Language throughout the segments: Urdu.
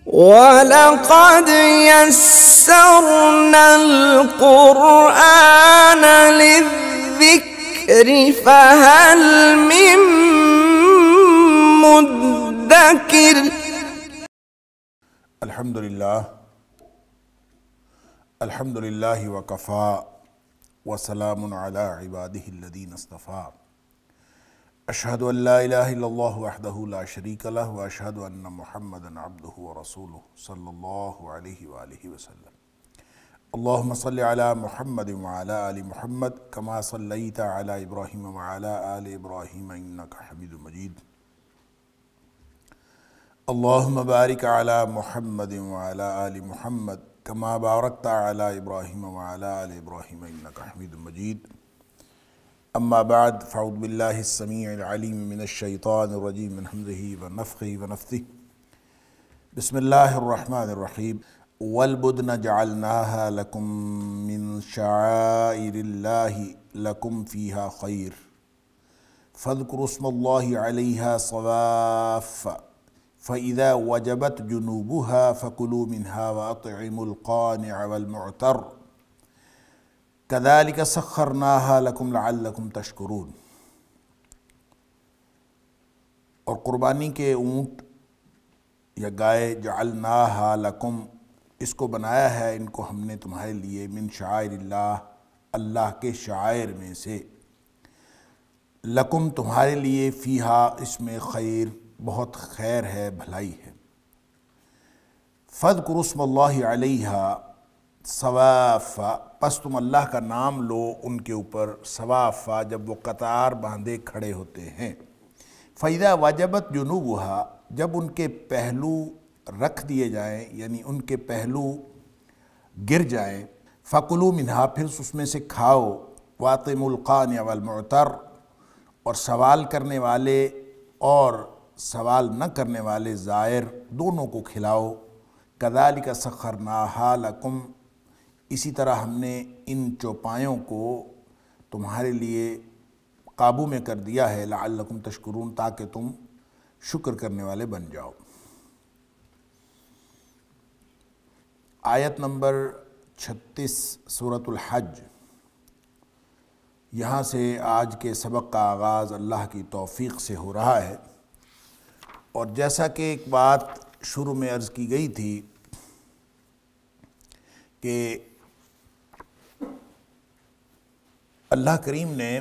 وَلَقَدْ يَسَّرْنَا الْقُرْآنَ لِلذِّكْرِ فَهَلْ مِن مُّدَّكِرٍ۔ الحمدللہ وکفا وسلام علی عبادہ الذین اصطفیٰ۔ اشہد ان لا الہ الا اللہ وحدہ لا شریک لہ واشہد ان محمدا عبدہ ورسولہ صلی اللہ علیہ وآلہ وسلم۔ اللہم صلی علی محمد وعلی آل محمد کما صلیت علی ابراہیم وعلی آل ابراہیم انکا حمید مجید۔ اللہم بارک علی محمد وعلی آل محمد کما بارکت علی ابراہیم وعلی آل ابراہیم انکا حمید مجید۔ اما بعد فاعوذ باللہ السمیع العلیم من الشیطان الرجیم من حمزہ ونفخہ ونفثہ۔ بسم اللہ الرحمن الرحیم۔ والبدن جعلناها لکم من شعائر اللہ لکم فیہا خیر فاذکروا اسم اللہ علیہا صواف فإذا وجبت جنوبها فكلوا منها وأطعموا القانع والمعتر كذلك سخرناها لكم لعلكم تشكرون۔ اور قربانی کے اونٹ یا گائے جعلناها لکم، اس کو بنایا ہے، ان کو ہم نے تمہارے لیے، من شعائر اللہ، اللہ کے شعائر میں سے، لکم تمہارے لیے، فیہا اس میں خیر، بہت خیر ہے، بھلائی ہے۔ فاذکروا اسم اللہ علیہا صوافا، پس تم اللہ کا نام لو ان کے اوپر، صوافا جب وہ قطار باندھے کھڑے ہوتے ہیں۔ فَإِذَا وَجَبَتْ جُنُوبُهَا، جب ان کے پہلو رکھ دیے جائیں، یعنی ان کے پہلو گر جائیں، فَكُلُوا مِنْهَا، پھر اس میں سے کھاؤ، وَأَطْعِمُوا الْقَانِعَ وَالْمُعْتَرَّ، اور سوال کرنے والے اور سوال نہ کرنے والے زائر دونوں کو کھلاؤ۔ كَذَلِكَ سَخَّرْنَاهَا لَكُمْ، اسی طرح ہم نے ان چوپایوں کو تمہارے لیے قابو میں کر دیا ہے، لعلکم تشکرون، تاکہ تم شکر کرنے والے بن جاؤ۔ آیت نمبر 36 سورۃ الحج۔ یہاں سے آج کے سبق کا آغاز اللہ کی توفیق سے ہو رہا ہے، اور جیسا کہ ایک بات شروع میں عرض کی گئی تھی کہ اللہ کریم نے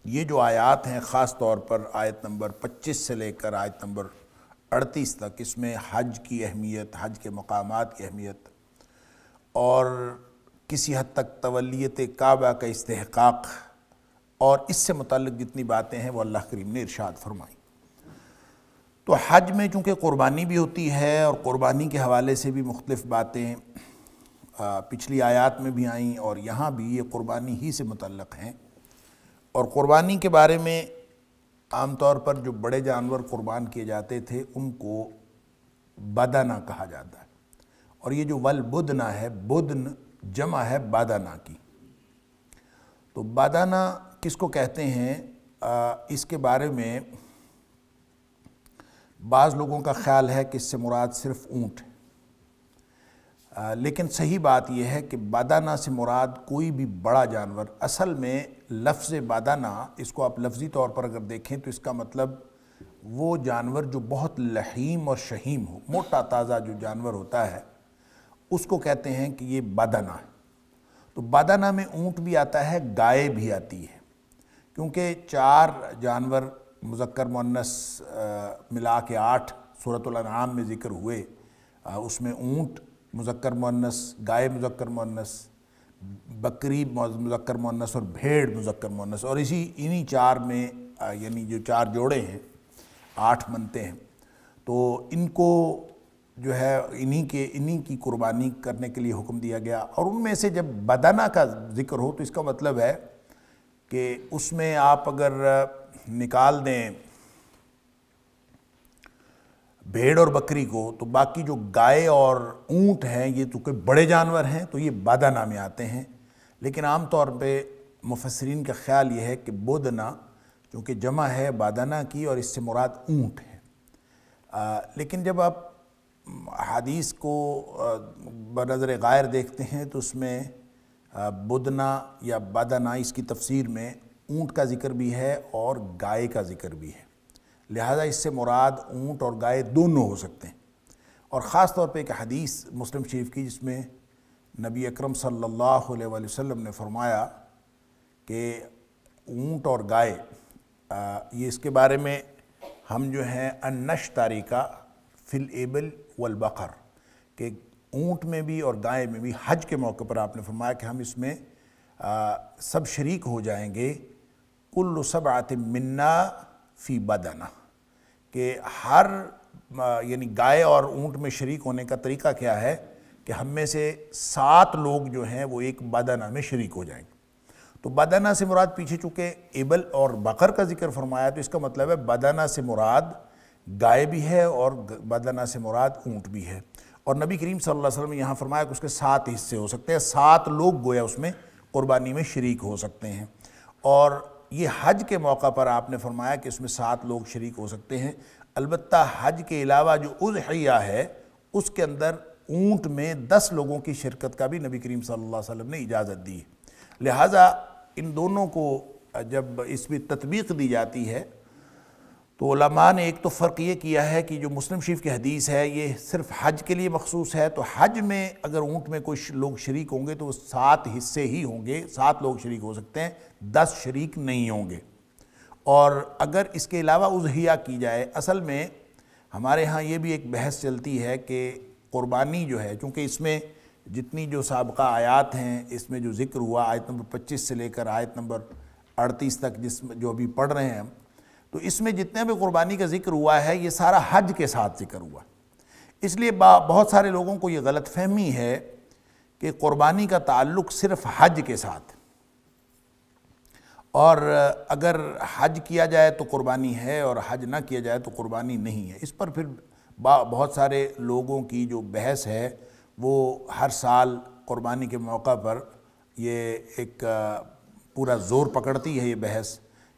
یہ جو آیات ہیں، خاص طور پر آیت نمبر 25 سے لے کر آیت نمبر 38 تک، اس میں حج کی اہمیت، حج کے مقامات کی اہمیت اور کسی حد تک تولیت کعبہ کا استحقاق اور اس سے متعلق جتنی باتیں ہیں وہ اللہ کریم نے ارشاد فرمائیں۔ تو حج میں چونکہ قربانی بھی ہوتی ہے اور قربانی کے حوالے سے بھی مختلف باتیں پچھلی آیات میں بھی آئیں، اور یہاں بھی یہ قربانی ہی سے متعلق ہیں۔ اور قربانی کے بارے میں عام طور پر جو بڑے جانور قربان کیے جاتے تھے ان کو بدنہ کہا جاتا ہے، اور یہ جو والبدنہ ہے، بدن جمع ہے بادانہ کی۔ تو بادانہ کس کو کہتے ہیں، اس کے بارے میں بعض لوگوں کا خیال ہے کہ اس سے مراد صرف اونٹ ہے، لیکن صحیح بات یہ ہے کہ بادانہ سے مراد کوئی بھی بڑا جانور۔ اصل میں لفظ بادانہ، اس کو آپ لفظی طور پر اگر دیکھیں تو اس کا مطلب وہ جانور جو بہت لحیم اور شہیم ہو، موٹا تازہ جو جانور ہوتا ہے اس کو کہتے ہیں کہ یہ بادانہ ہے۔ تو بادانہ میں اونٹ بھی آتا ہے، گائے بھی آتی ہے، کیونکہ 4 جانور مذکر مؤنث ملا کے 8 سورۃ الانعام میں ذکر ہوئے، اس میں اونٹ مذکر مؤنث، گائے مذکر مؤنث، بکری مذکر مؤنث اور بھیڑ مذکر مؤنث، اور انہی 4 میں یعنی جو 4 جوڑے ہیں 8 بنتے ہیں، تو ان کو جو ہے انہی کی قربانی کرنے کے لیے حکم دیا گیا۔ اور ان میں سے جب بدنہ کا ذکر ہو تو اس کا مطلب ہے کہ اس میں آپ اگر نکال دیں بھیڑ اور بکری کو تو باقی جو گائے اور اونٹ ہیں یہ تو کوئی بڑے جانور ہیں تو یہ بادانہ میں آتے ہیں، لیکن عام طور پہ مفسرین کا خیال یہ ہے کہ بدنہ چونکہ جمع ہے بادانہ کی اور اس سے مراد اونٹ ہے۔ لیکن جب آپ حدیث کو بنظر غائر دیکھتے ہیں تو اس میں بدنا یا بدنا اس کی تفسیر میں اونٹ کا ذکر بھی ہے اور گائے کا ذکر بھی ہے، لہذا اس سے مراد اونٹ اور گائے دونوں ہو سکتے ہیں۔ اور خاص طور پہ ایک حدیث مسلم شریف کی جس میں نبی اکرم صلی اللہ علیہ وآلہ وسلم نے فرمایا کہ اونٹ اور گائے یہ اس کے بارے میں ہم جو ہیں النش طریقہ فی الابل والبقر، کہ اونٹ میں بھی اور گائے میں بھی حج کے موقع پر آپ نے فرمایا کہ ہم اس میں سب شریک ہو جائیں گے، کل سبعۃ منا فی بدنہ، کہ ہر یعنی گائے اور اونٹ میں شریک ہونے کا طریقہ کیا ہے کہ ہم میں سے 7 لوگ جو ہیں وہ ایک بدنہ میں شریک ہو جائیں گے۔ تو بدنہ سے مراد پیچھے چونکہ ابل اور بقر کا ذکر فرمایا تو اس کا مطلب ہے بدنہ سے مراد گائے بھی ہے اور بدنہ سے مراد اونٹ بھی ہے، اور نبی کریم صلی اللہ علیہ وسلم نے یہاں فرمایا کہ اس کے 7 حصے ہو سکتے ہیں، 7 لوگ گویا اس میں قربانی میں شریک ہو سکتے ہیں۔ اور یہ حج کے موقع پر آپ نے فرمایا کہ اس میں 7 لوگ شریک ہو سکتے ہیں، البتہ حج کے علاوہ جو اضحیہ ہے اس کے اندر اونٹ میں 10 لوگوں کی شرکت کا بھی نبی کریم صلی اللہ علیہ وسلم نے اجازت دی ہے، لہٰذا ان دونوں کو جب اس میں تطبیق دی جاتی ہے تو علماء نے ایک تو فرق یہ کیا ہے کہ جو مسلم شریف کی حدیث ہے یہ صرف حج کے لیے مخصوص ہے، تو حج میں اگر اونٹ میں کچھ لوگ شریک ہوں گے تو وہ 7 حصے ہی ہوں گے، 7 لوگ شریک ہو سکتے ہیں، 10 شریک نہیں ہوں گے۔ اور اگر اس کے علاوہ اضحیہ کی جائے، اصل میں ہمارے ہاں یہ بھی ایک بحث چلتی ہے کہ قربانی جو ہے، چونکہ اس میں جتنی جو سابقہ آیات ہیں اس میں جو ذکر ہوا آیت نمبر 25 سے لے کر آیت نمبر 38 تک جس میں جو ابھی پڑھ رہے ہیں ہم، تو اس میں جتنے بھی قربانی کا ذکر ہوا ہے یہ سارا حج کے ساتھ ذکر ہوا، اس لیے بہت سارے لوگوں کو یہ غلط فہمی ہے کہ قربانی کا تعلق صرف حج کے ساتھ، اور اگر حج کیا جائے تو قربانی ہے اور حج نہ کیا جائے تو قربانی نہیں ہے۔ اس پر پھر بہت سارے لوگوں کی جو بحث ہے وہ ہر سال قربانی کے موقع پر یہ ایک پورا زور پکڑتی ہے یہ بحث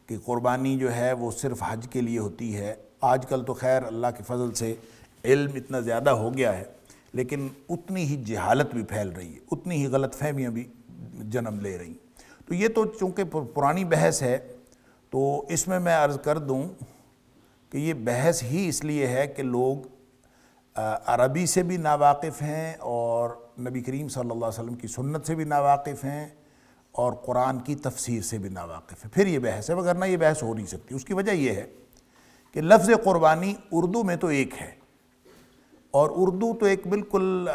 کہ قربانی جو ہے وہ صرف حج کے لیے ہوتی ہے۔ آج کل تو خیر اللہ کے فضل سے علم اتنا زیادہ ہو گیا ہے، لیکن اتنی ہی جہالت بھی پھیل رہی ہے، اتنی ہی غلط فہمیاں بھی جنم لے رہی ہیں۔ تو یہ تو چونکہ پرانی بحث ہے تو اس میں عرض کر دوں کہ یہ بحث ہی اس لیے ہے کہ لوگ عربی سے بھی ناواقف ہیں اور نبی کریم صلی اللہ علیہ وسلم کی سنت سے بھی ناواقف ہیں اور قرآن کی تفسیر سے بھی ناواقف ہیں، پھر یہ بحث ہے، وگرنہ یہ بحث ہو نہیں سکتی۔ اس کی وجہ یہ ہے کہ لفظ قربانی اردو میں تو ایک ہے، اور اردو تو ایک بالکل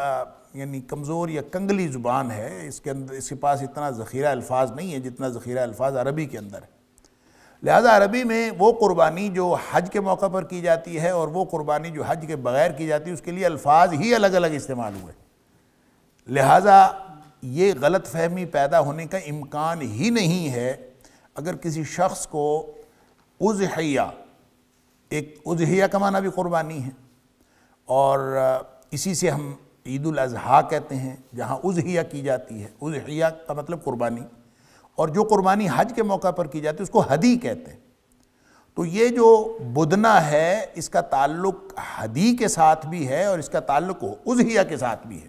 یعنی کمزور یا کنگلی زبان ہے، اس کے پاس اتنا ذخیرہ الفاظ نہیں ہے جتنا ذخیرہ الفاظ عربی کے اندر ہے، لہذا عربی میں وہ قربانی جو حج کے موقع پر کی جاتی ہے اور وہ قربانی جو حج کے بغیر کی جاتی ہے اس کے لیے الفاظ ہی الگ الگ استعمال ہوئے، لہذا یہ غلط فہمی پیدا ہونے کا امکان ہی نہیں ہے۔ اگر کسی شخص کو اضحیہ، ایک اضحیہ کا معنی بھی قربانی ہے اور اسی سے ہم عید الاضحیٰ کہتے ہیں جہاں اضحیہ کی جاتی ہے، اضحیہ کا مطلب قربانی، اور جو قربانی حج کے موقع پر کی جاتی ہے اس کو ہدی کہتے ہیں۔ تو یہ جو بدنہ ہے اس کا تعلق ہدی کے ساتھ بھی ہے اور اس کا تعلق اضحیہ کے ساتھ بھی ہے،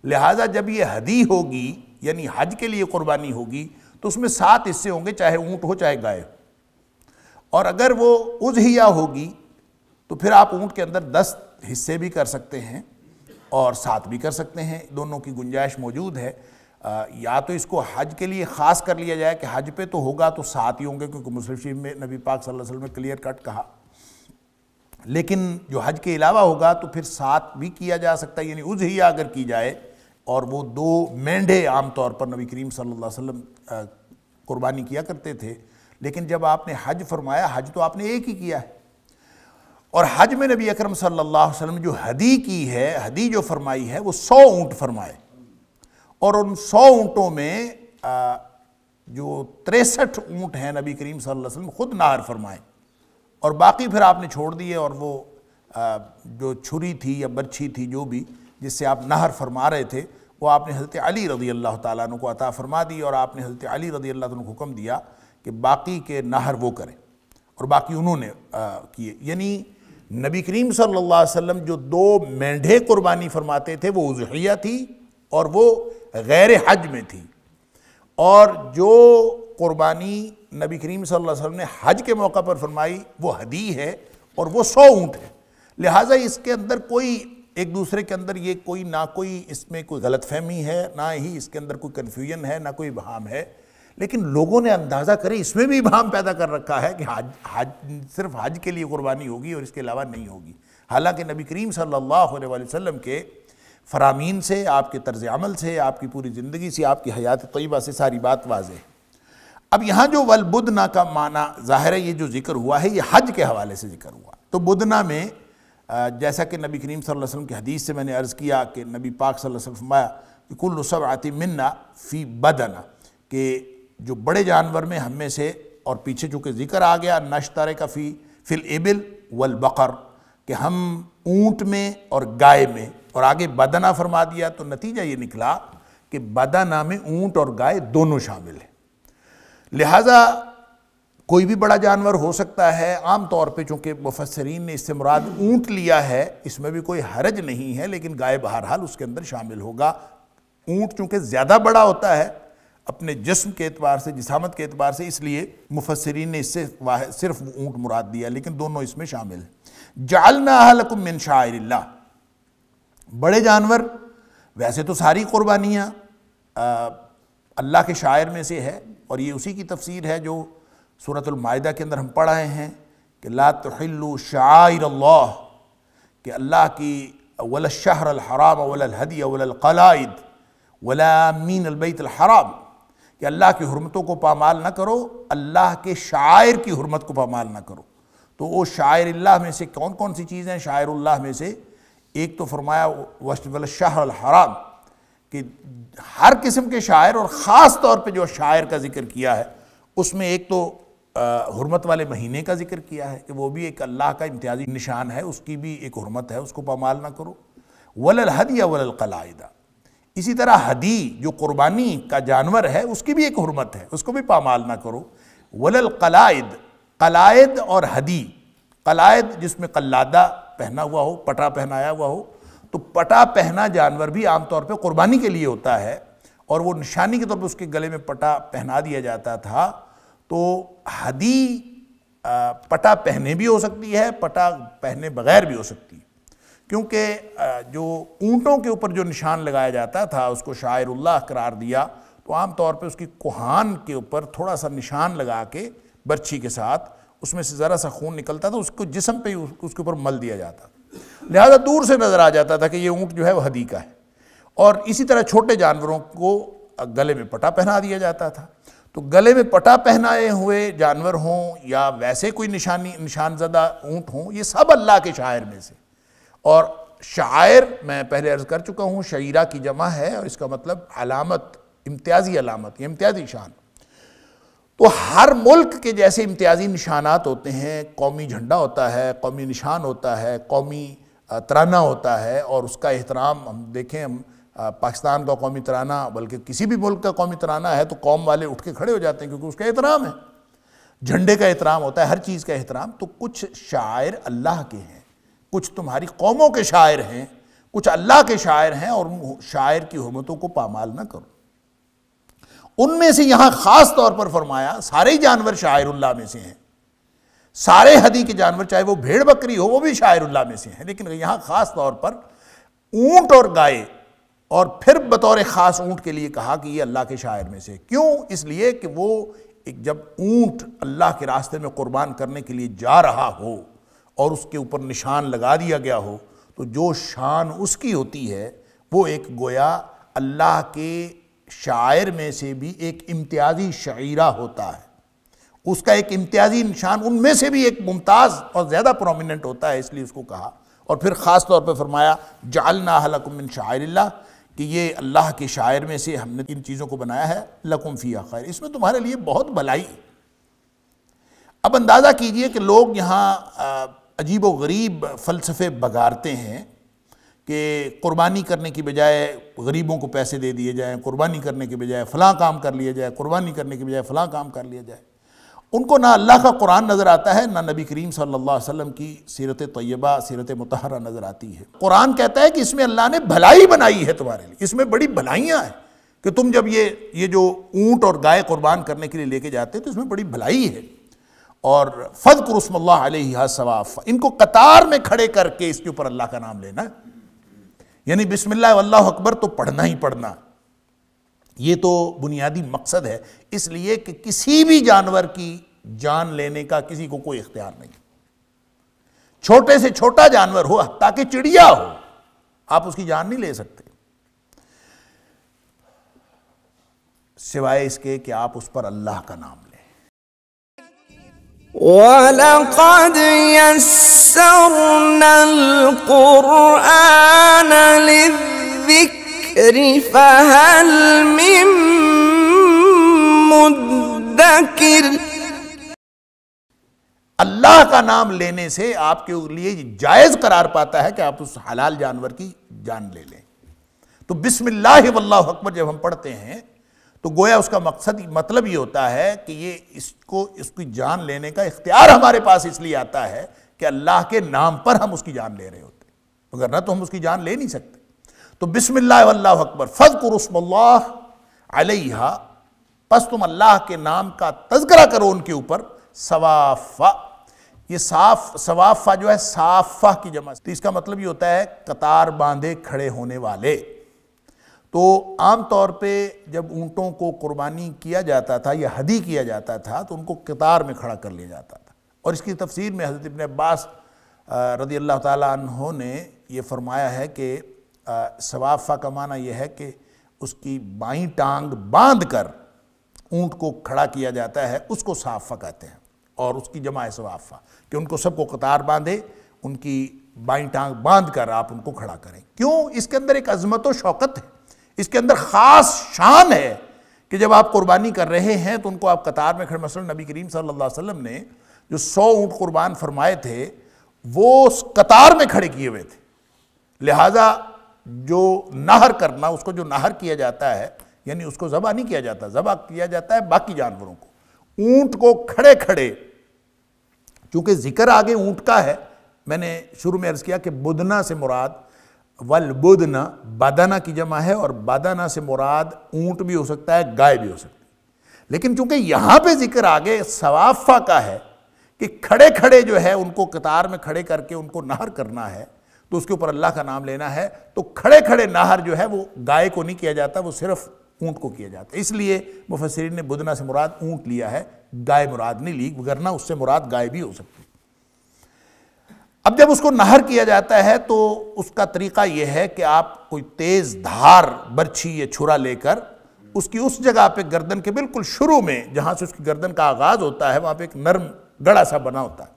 لہٰذا جب یہ ہدی ہوگی یعنی حج کے لیے قربانی ہوگی تو اس میں 7 حصے ہوں گے، چاہے اونٹ ہو چاہے گائے ہو، اور اگر وہ اضحیہ ہوگی تو پھر آپ اونٹ کے اندر 10 حصے بھی کر سکتے ہیں اور 7 بھی کر سکتے ہیں، دونوں کی گنجائش موجود ہے۔ یا تو اس کو حج کے لیے خاص کر لیا جائے کہ حج پہ تو ہوگا تو 7 ہی ہوں گے کیونکہ مسلم شریف میں نبی پاک صلی اللہ علیہ وسلم نے کلیئر کٹ کہا، لیکن جو حج کے علاوہ ہوگا تو پھر 7 بھی کیا جا سکتا ہے، یعنی اضحیہ اگر کی جائے، اور وہ 2 مینڈھے عام طور پر نبی کریم صلی اللہ علیہ وسلم قربانی کیا کرتے تھے، لیکن جب آپ نے حج فرمایا حج تو آپ نے ایک ہی کیا ہے، اور حج میں نبی اکرم صلی اللہ علیہ وسلم جو ہدی کی ہے، ہدی جو فرمائی ہے وہ 100 اونٹ فرمائے، اور ان 100 اونٹوں میں جو 63 اونٹ ہیں نبی کریم صلی اللہ علیہ وسلم خود نہر فرمائے، اور باقی پھر آپ نے چھوڑ دیے، اور وہ جو چھری تھی یا برچھی تھی جو بھی جس سے آپ نہر فرما رہے تھے وہ آپ نے حضرت علی رضی اللہ تعالیٰ عنہ کو عطا فرما دی، اور آپ نے حضرت علی رضی اللہ عنہ کو حکم دیا کہ باقی کے نہر وہ کریں، اور باقی انہوں نے کیے۔ یعنی نبی کریم صلی اللہ علیہ وسلم جو 2 مینڈھے قربانی فرماتے تھے وہ اضحیہ تھی اور وہ غیر حج میں تھی، اور جو قربانی نبی کریم صلی اللہ علیہ وسلم نے حج کے موقع پر فرمائی وہ ہدی ہے اور وہ 100 اونٹ ہے۔ لہٰذا اس کے اندر کوئی ایک دوسرے کے اندر یہ کوئی نہ کوئی اس میں کوئی غلط فہمی ہے، نہ ہی اس کے اندر کوئی کنفیوژن ہے، نہ کوئی ابہام ہے، لیکن لوگوں نے اندازہ کرے اس میں بھی ابہام پیدا کر رکھا ہے کہ حج صرف حج کے لیے قربانی ہوگی اور اس کے علاوہ نہیں ہوگی، حالانکہ نبی کریم صلی اللہ علیہ وسلم کے فرامین سے، آپ کے طرز عمل سے، آپ کی پوری زندگی سے، آپ کی حیات طیبہ سے ساری بات واضح ہے۔ اب یہاں جو والبدنا کا معنی ظاہر ہے، یہ جو ذکر ہوا ہے یہ حج کے حوالے سے ذکر ہوا، تو بدنا میں جیسا کہ نبی کریم صلی اللہ علیہ وسلم کی حدیث سے میں نے عرض کیا کہ نبی پاک صلی اللہ علیہ وسلم فرمایا کہ کل سبعۃ منا فی بدنا، کہ جو بڑے جانور میں ہم میں سے، اور پیچھے چونکہ ذکر آ گیا نشترک فی الابل والبقر، کہ ہم اونٹ میں اور گائے میں، اور آگے بدنا فرما دیا، تو نتیجہ یہ نکلا کہ بدنا میں اونٹ اور گائے دونوں شامل ہیں۔ لہٰذا کوئی بھی بڑا جانور ہو سکتا ہے، عام طور پہ چونکہ مفسرین نے اس سے مراد اونٹ لیا ہے، اس میں بھی کوئی حرج نہیں ہے، لیکن گائے بہرحال اس کے اندر شامل ہوگا۔ اونٹ چونکہ زیادہ بڑا ہوتا ہے اپنے جسم کے اعتبار سے، جسامت کے اعتبار سے، اس لیے مفسرین نے اس سے صرف اونٹ مراد دیا، لیکن دونوں اس میں شامل ہیں۔ جعلناھا لکم من شعائر اللہ، بڑے جانور ویسے تو ساری قربانیاں اللہ کے شعائر میں سے ہے، اور یہ اسی کی تفسیر ہے جو سورۃ المائدہ کے اندر ہم پڑھ رہے ہیں کہ لا تحلوا شعائر اللہ، کہ اللہ کی ولا الشہر الحرام ولا الہدی ولا القلائد ولا آمین البیت الحرام، کہ اللہ کی حرمتوں کو پامال نہ کرو، اللہ کے شعائر کی حرمت کو پامال نہ کرو۔ تو وہ شعائر اللہ میں سے کون کون سی چیزیں ہیں؟ شعائر اللہ میں سے ایک تو فرمایا ولا الشہر الحرام، کہ ہر قسم کے شاعر، اور خاص طور پہ جو شاعر کا ذکر کیا ہے اس میں ایک تو حرمت والے مہینے کا ذکر کیا ہے کہ وہ بھی ایک اللہ کا امتیازی نشان ہے، اس کی بھی ایک حرمت ہے، اس کو پامال نہ کرو۔ ولا الہدی ولا القلائد، اسی طرح ہدی جو قربانی کا جانور ہے اس کی بھی ایک حرمت ہے، اس کو بھی پامال نہ کرو۔ ولا القلائد، قلائد اور ہدی، قلائد جس میں قلادہ پہنا ہوا ہو، پٹا پہنایا ہوا ہو، تو پٹا پہنا جانور بھی عام طور پہ قربانی کے لیے ہوتا ہے، اور وہ نشانی کے طور پہ اس کے گلے میں پٹا پہنا دیا جاتا تھا۔ تو ہدی پٹا پہنے بھی ہو سکتی ہے، پٹا پہنے بغیر بھی ہو سکتی ہے، کیونکہ جو اونٹوں کے اوپر جو نشان لگایا جاتا تھا اس کو شاعر اللہ قرار دیا، تو عام طور پہ اس کی کوہان کے اوپر تھوڑا سا نشان لگا کے برچھی کے ساتھ اس میں سے ذرا سا خون نکلتا تھا، اس کو جسم پہ اس کے اوپر مل دیا جاتا تھا، لہذا دور سے نظر آ جاتا تھا کہ یہ اونٹ جو ہے وہ ہدی کا ہے۔ اور اسی طرح چھوٹے جانوروں کو گلے میں پٹا پہنا دیا جاتا تھا، تو گلے میں پٹا پہنائے ہوئے جانور ہوں یا ویسے کوئی نشان زدہ اونٹ ہوں، یہ سب اللہ کے شاعر میں سے۔ اور شاعر میں پہلے عرض کر چکا ہوں شعیرہ کی جمع ہے، اور اس کا مطلب علامت، امتیازی علامت یا امتیازی شان۔ تو ہر ملک کے جیسے امتیازی نشانات ہوتے ہیں، قومی جھنڈا ہوتا ہے، قومی نشان ہوتا ہے، قومی ترانہ ہوتا ہے، اور اس کا احترام ہم دیکھیں، ہم پاکستان کا قومی ترانہ، بلکہ کسی بھی ملک کا قومی ترانہ ہے تو قوم والے اٹھ کے کھڑے ہو جاتے ہیں کیونکہ اس کا احترام ہے، جھنڈے کا احترام ہوتا ہے، ہر چیز کا احترام۔ تو کچھ شاعر اللہ کے ہیں، کچھ تمہاری قوموں کے شاعر ہیں، کچھ اللہ کے شاعر ہیں، اور شاعر کی حرمتوں کو پامال نہ کرو۔ ان میں سے یہاں خاص طور پر فرمایا سارے ہی جانور شاعر اللہ میں سے ہیں، سارے ہدی کے جانور چاہے وہ بھیڑ بکری ہو وہ بھی شاعر اللہ میں سے ہیں، لیکن یہاں خاص طور پر اونٹ اور گائے، اور پھر بطور خاص اونٹ کے لیے کہا کہ یہ اللہ کے شاعر میں سے۔ کیوں؟ اس لیے کہ وہ جب اونٹ اللہ کے راستے میں قربان کرنے کے لیے جا رہا ہو اور اس کے اوپر نشان لگا دیا گیا ہو، تو جو شان اس کی ہوتی ہے وہ ایک گویا اللہ کے شاعر میں سے بھی ایک امتیازی شعیرہ ہوتا ہے، اس کا ایک امتیازی نشان ان میں سے بھی ایک ممتاز اور زیادہ پرومیننٹ ہوتا ہے، اس لیے اس کو کہا۔ اور پھر خاص طور پہ فرمایا جعلناھا لکم من شعائر اللہ، کہ یہ اللہ کے شاعر میں سے ہم نے ان چیزوں کو بنایا ہے، لکم فیہا خیر، اس میں تمہارے لیے بہت بھلائی۔ اب اندازہ کیجئے کہ لوگ یہاں عجیب و غریب فلسفے بگارتے ہیں کہ قربانی کرنے کی بجائے غریبوں کو پیسے دے دیے جائیں، قربانی کرنے کے بجائے فلاں کام کر لیا جائے، قربانی کرنے کے بجائے فلاں کام کر لیا جائے، ان کو نہ اللہ کا قرآن نظر آتا ہے، نہ نبی کریم صلی اللہ علیہ وسلم کی سیرت طیبہ، سیرت مطہرہ نظر آتی ہے۔ قرآن کہتا ہے کہ اس میں اللہ نے بھلائی بنائی ہے تمہارے لیے، اس میں بڑی بھلائیاں ہیں کہ تم جب یہ جو اونٹ اور گائے قربان کرنے کے لیے لے کے جاتے تو اس میں بڑی بھلائی ہے۔ اور فَاذْكُرُوا اسْمَ اللَّهِ عَلَيْهَا صَوَافًا، ان کو قطار میں کھڑے کر کے اس کے اوپر اللہ کا نام لینا، یعنی بسم اللہ واللہ اکبر تو پڑھنا ہی پڑھنا، یہ تو بنیادی مقصد ہے، اس لیے کہ کسی بھی جانور کی جان لینے کا کسی کو کوئی اختیار نہیں، چھوٹے سے چھوٹا جانور ہو، تاکہ چڑیا ہو، آپ اس کی جان نہیں لے سکتے سوائے اس کے کہ آپ اس پر اللہ کا نام لیں۔ وَلَقَدْ يَسَّرْنَا الْقُرْآنَ لِلذِّكْرِ فَهَلْ مِن مُدَّكِرٍ۔ اللہ کا نام لینے سے آپ کے لیے جائز قرار پاتا ہے کہ آپ اس حلال جانور کی جان لے لیں۔ تو بسم اللہ واللہ اکبر جب ہم پڑھتے ہیں تو گویا اس کا مطلب یہ ہوتا ہے کہ اس کی جان لینے کا اختیار ہمارے پاس اس لیے آتا ہے کہ اللہ کے نام پر ہم اس کی جان لے رہے ہوتے ہیں، مگر نہ تو ہم اس کی جان لے نہیں سکتے۔ تو بسم اللہ واللہ اکبر، فَاذْكُرُوا اسْمَ اللَّهِ عَلَيْهَا، پس تم اللہ کے نام کا تذکرہ کرو ان کے اوپر، صوافہ، یہ صوافہ جو ہے صافہ کی جمع، تو اس کا مطلب یہ ہوتا ہے قطار باندھے کھڑے ہونے والے۔ تو عام طور پہ جب اونٹوں کو قربانی کیا جاتا تھا یا ہدی کیا جاتا تھا تو ان کو قطار میں کھڑا کر لیا جاتا تھا، اور اس کی تفسیر میں حضرت ابن عباس رضی اللہ تعالیٰ عنہ نے یہ فرمایا ہے کہ صوافہ کا معنی یہ ہے کہ اس کی بائیں ٹانگ باندھ کر اونٹ کو کھڑا کیا جاتا ہے، اس کو صافہ کہتے ہیں، اور اس کی جمع ہے صوافہ، کہ ان کو سب کو قطار باندھے، ان کی بائیں ٹانگ باندھ کر آپ ان کو کھڑا کریں۔ کیوں؟ اس کے اندر ایک عظمت و شوکت ہے، اس کے اندر خاص شان ہے کہ جب آپ قربانی کر رہے ہیں تو ان کو آپ قطار میں کھڑے، مثلا نبی کریم صلی اللہ علیہ وسلم نے جو 100 اونٹ قربان فرمائے تھے وہ قطار میں کھڑے کیے ہوئے تھے، لہٰذا جو نہر کرنا، اس کو جو نہر کیا جاتا ہے، یعنی اس کو ذبح نہیں کیا جاتا، ذبح کیا جاتا ہے باقی جانوروں کو، اونٹ کو کھڑے کھڑے، چونکہ ذکر آگے اونٹ کا ہے، میں نے شروع میں عرض کیا کہ بدنا سے مراد والبدن، بدنا کی جمع ہے، اور بدنا سے مراد اونٹ بھی ہو سکتا ہے، گائے بھی ہو سکتی ہے، لیکن چونکہ یہاں پہ ذکر آگے صوافہ کا ہے کہ کھڑے کھڑے جو ہے ان کو قطار میں کھڑے کر کے ان کو نہر کرنا ہے، تو اس کے اوپر اللہ کا نام لینا ہے، تو کھڑے کھڑے نہر جو ہے وہ گائے کو نہیں کیا جاتا، وہ صرف اونٹ کو کیا جاتا ہے، اس لیے مفسرین نے بدنا سے مراد اونٹ لیا ہے، گائے مراد نہیں لی، ورنہ اس سے مراد گائے بھی ہو سکتی۔ اب جب اس کو نہر کیا جاتا ہے تو اس کا طریقہ یہ ہے کہ آپ کوئی تیز دھار برچھی یا چھرا لے کر اس کی اس جگہ پہ گردن کے بالکل شروع میں جہاں سے اس کی گردن کا آغاز ہوتا ہے، وہاں پہ ایک نرم گڑا سا بنا ہوتا ہے،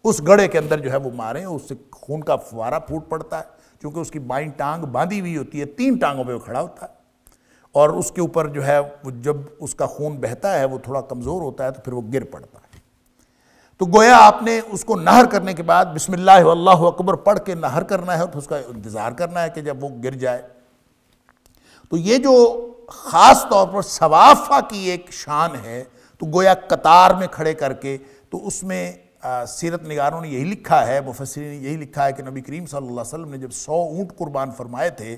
اس گڑے کے اندر جو ہے وہ ماریں، اس سے خون کا فوارہ پھوٹ پڑتا ہے، چونکہ اس کی بائیں ٹانگ باندھی ہوئی ہوتی ہے، 3 ٹانگوں پہ وہ کھڑا ہوتا ہے، اور اس کے اوپر جو ہے جب اس کا خون بہتا ہے وہ تھوڑا کمزور ہوتا ہے تو پھر وہ گر پڑتا ہے۔ تو گویا آپ نے اس کو نہر کرنے کے بعد بسم اللہ واللہ اکبر پڑھ کے نہر کرنا ہے، تو اس کا انتظار کرنا ہے کہ جب وہ گر جائے۔ تو یہ جو خاص طور پر صوافہ کی ایک شان ہے، تو گویا قطار میں کھڑے کر کے، تو اس میں سیرت نگاروں نے یہی لکھا ہے، مفسرین نے یہی لکھا ہے کہ نبی کریم صلی اللہ علیہ وسلم نے جب 100 اونٹ قربان فرمائے تھے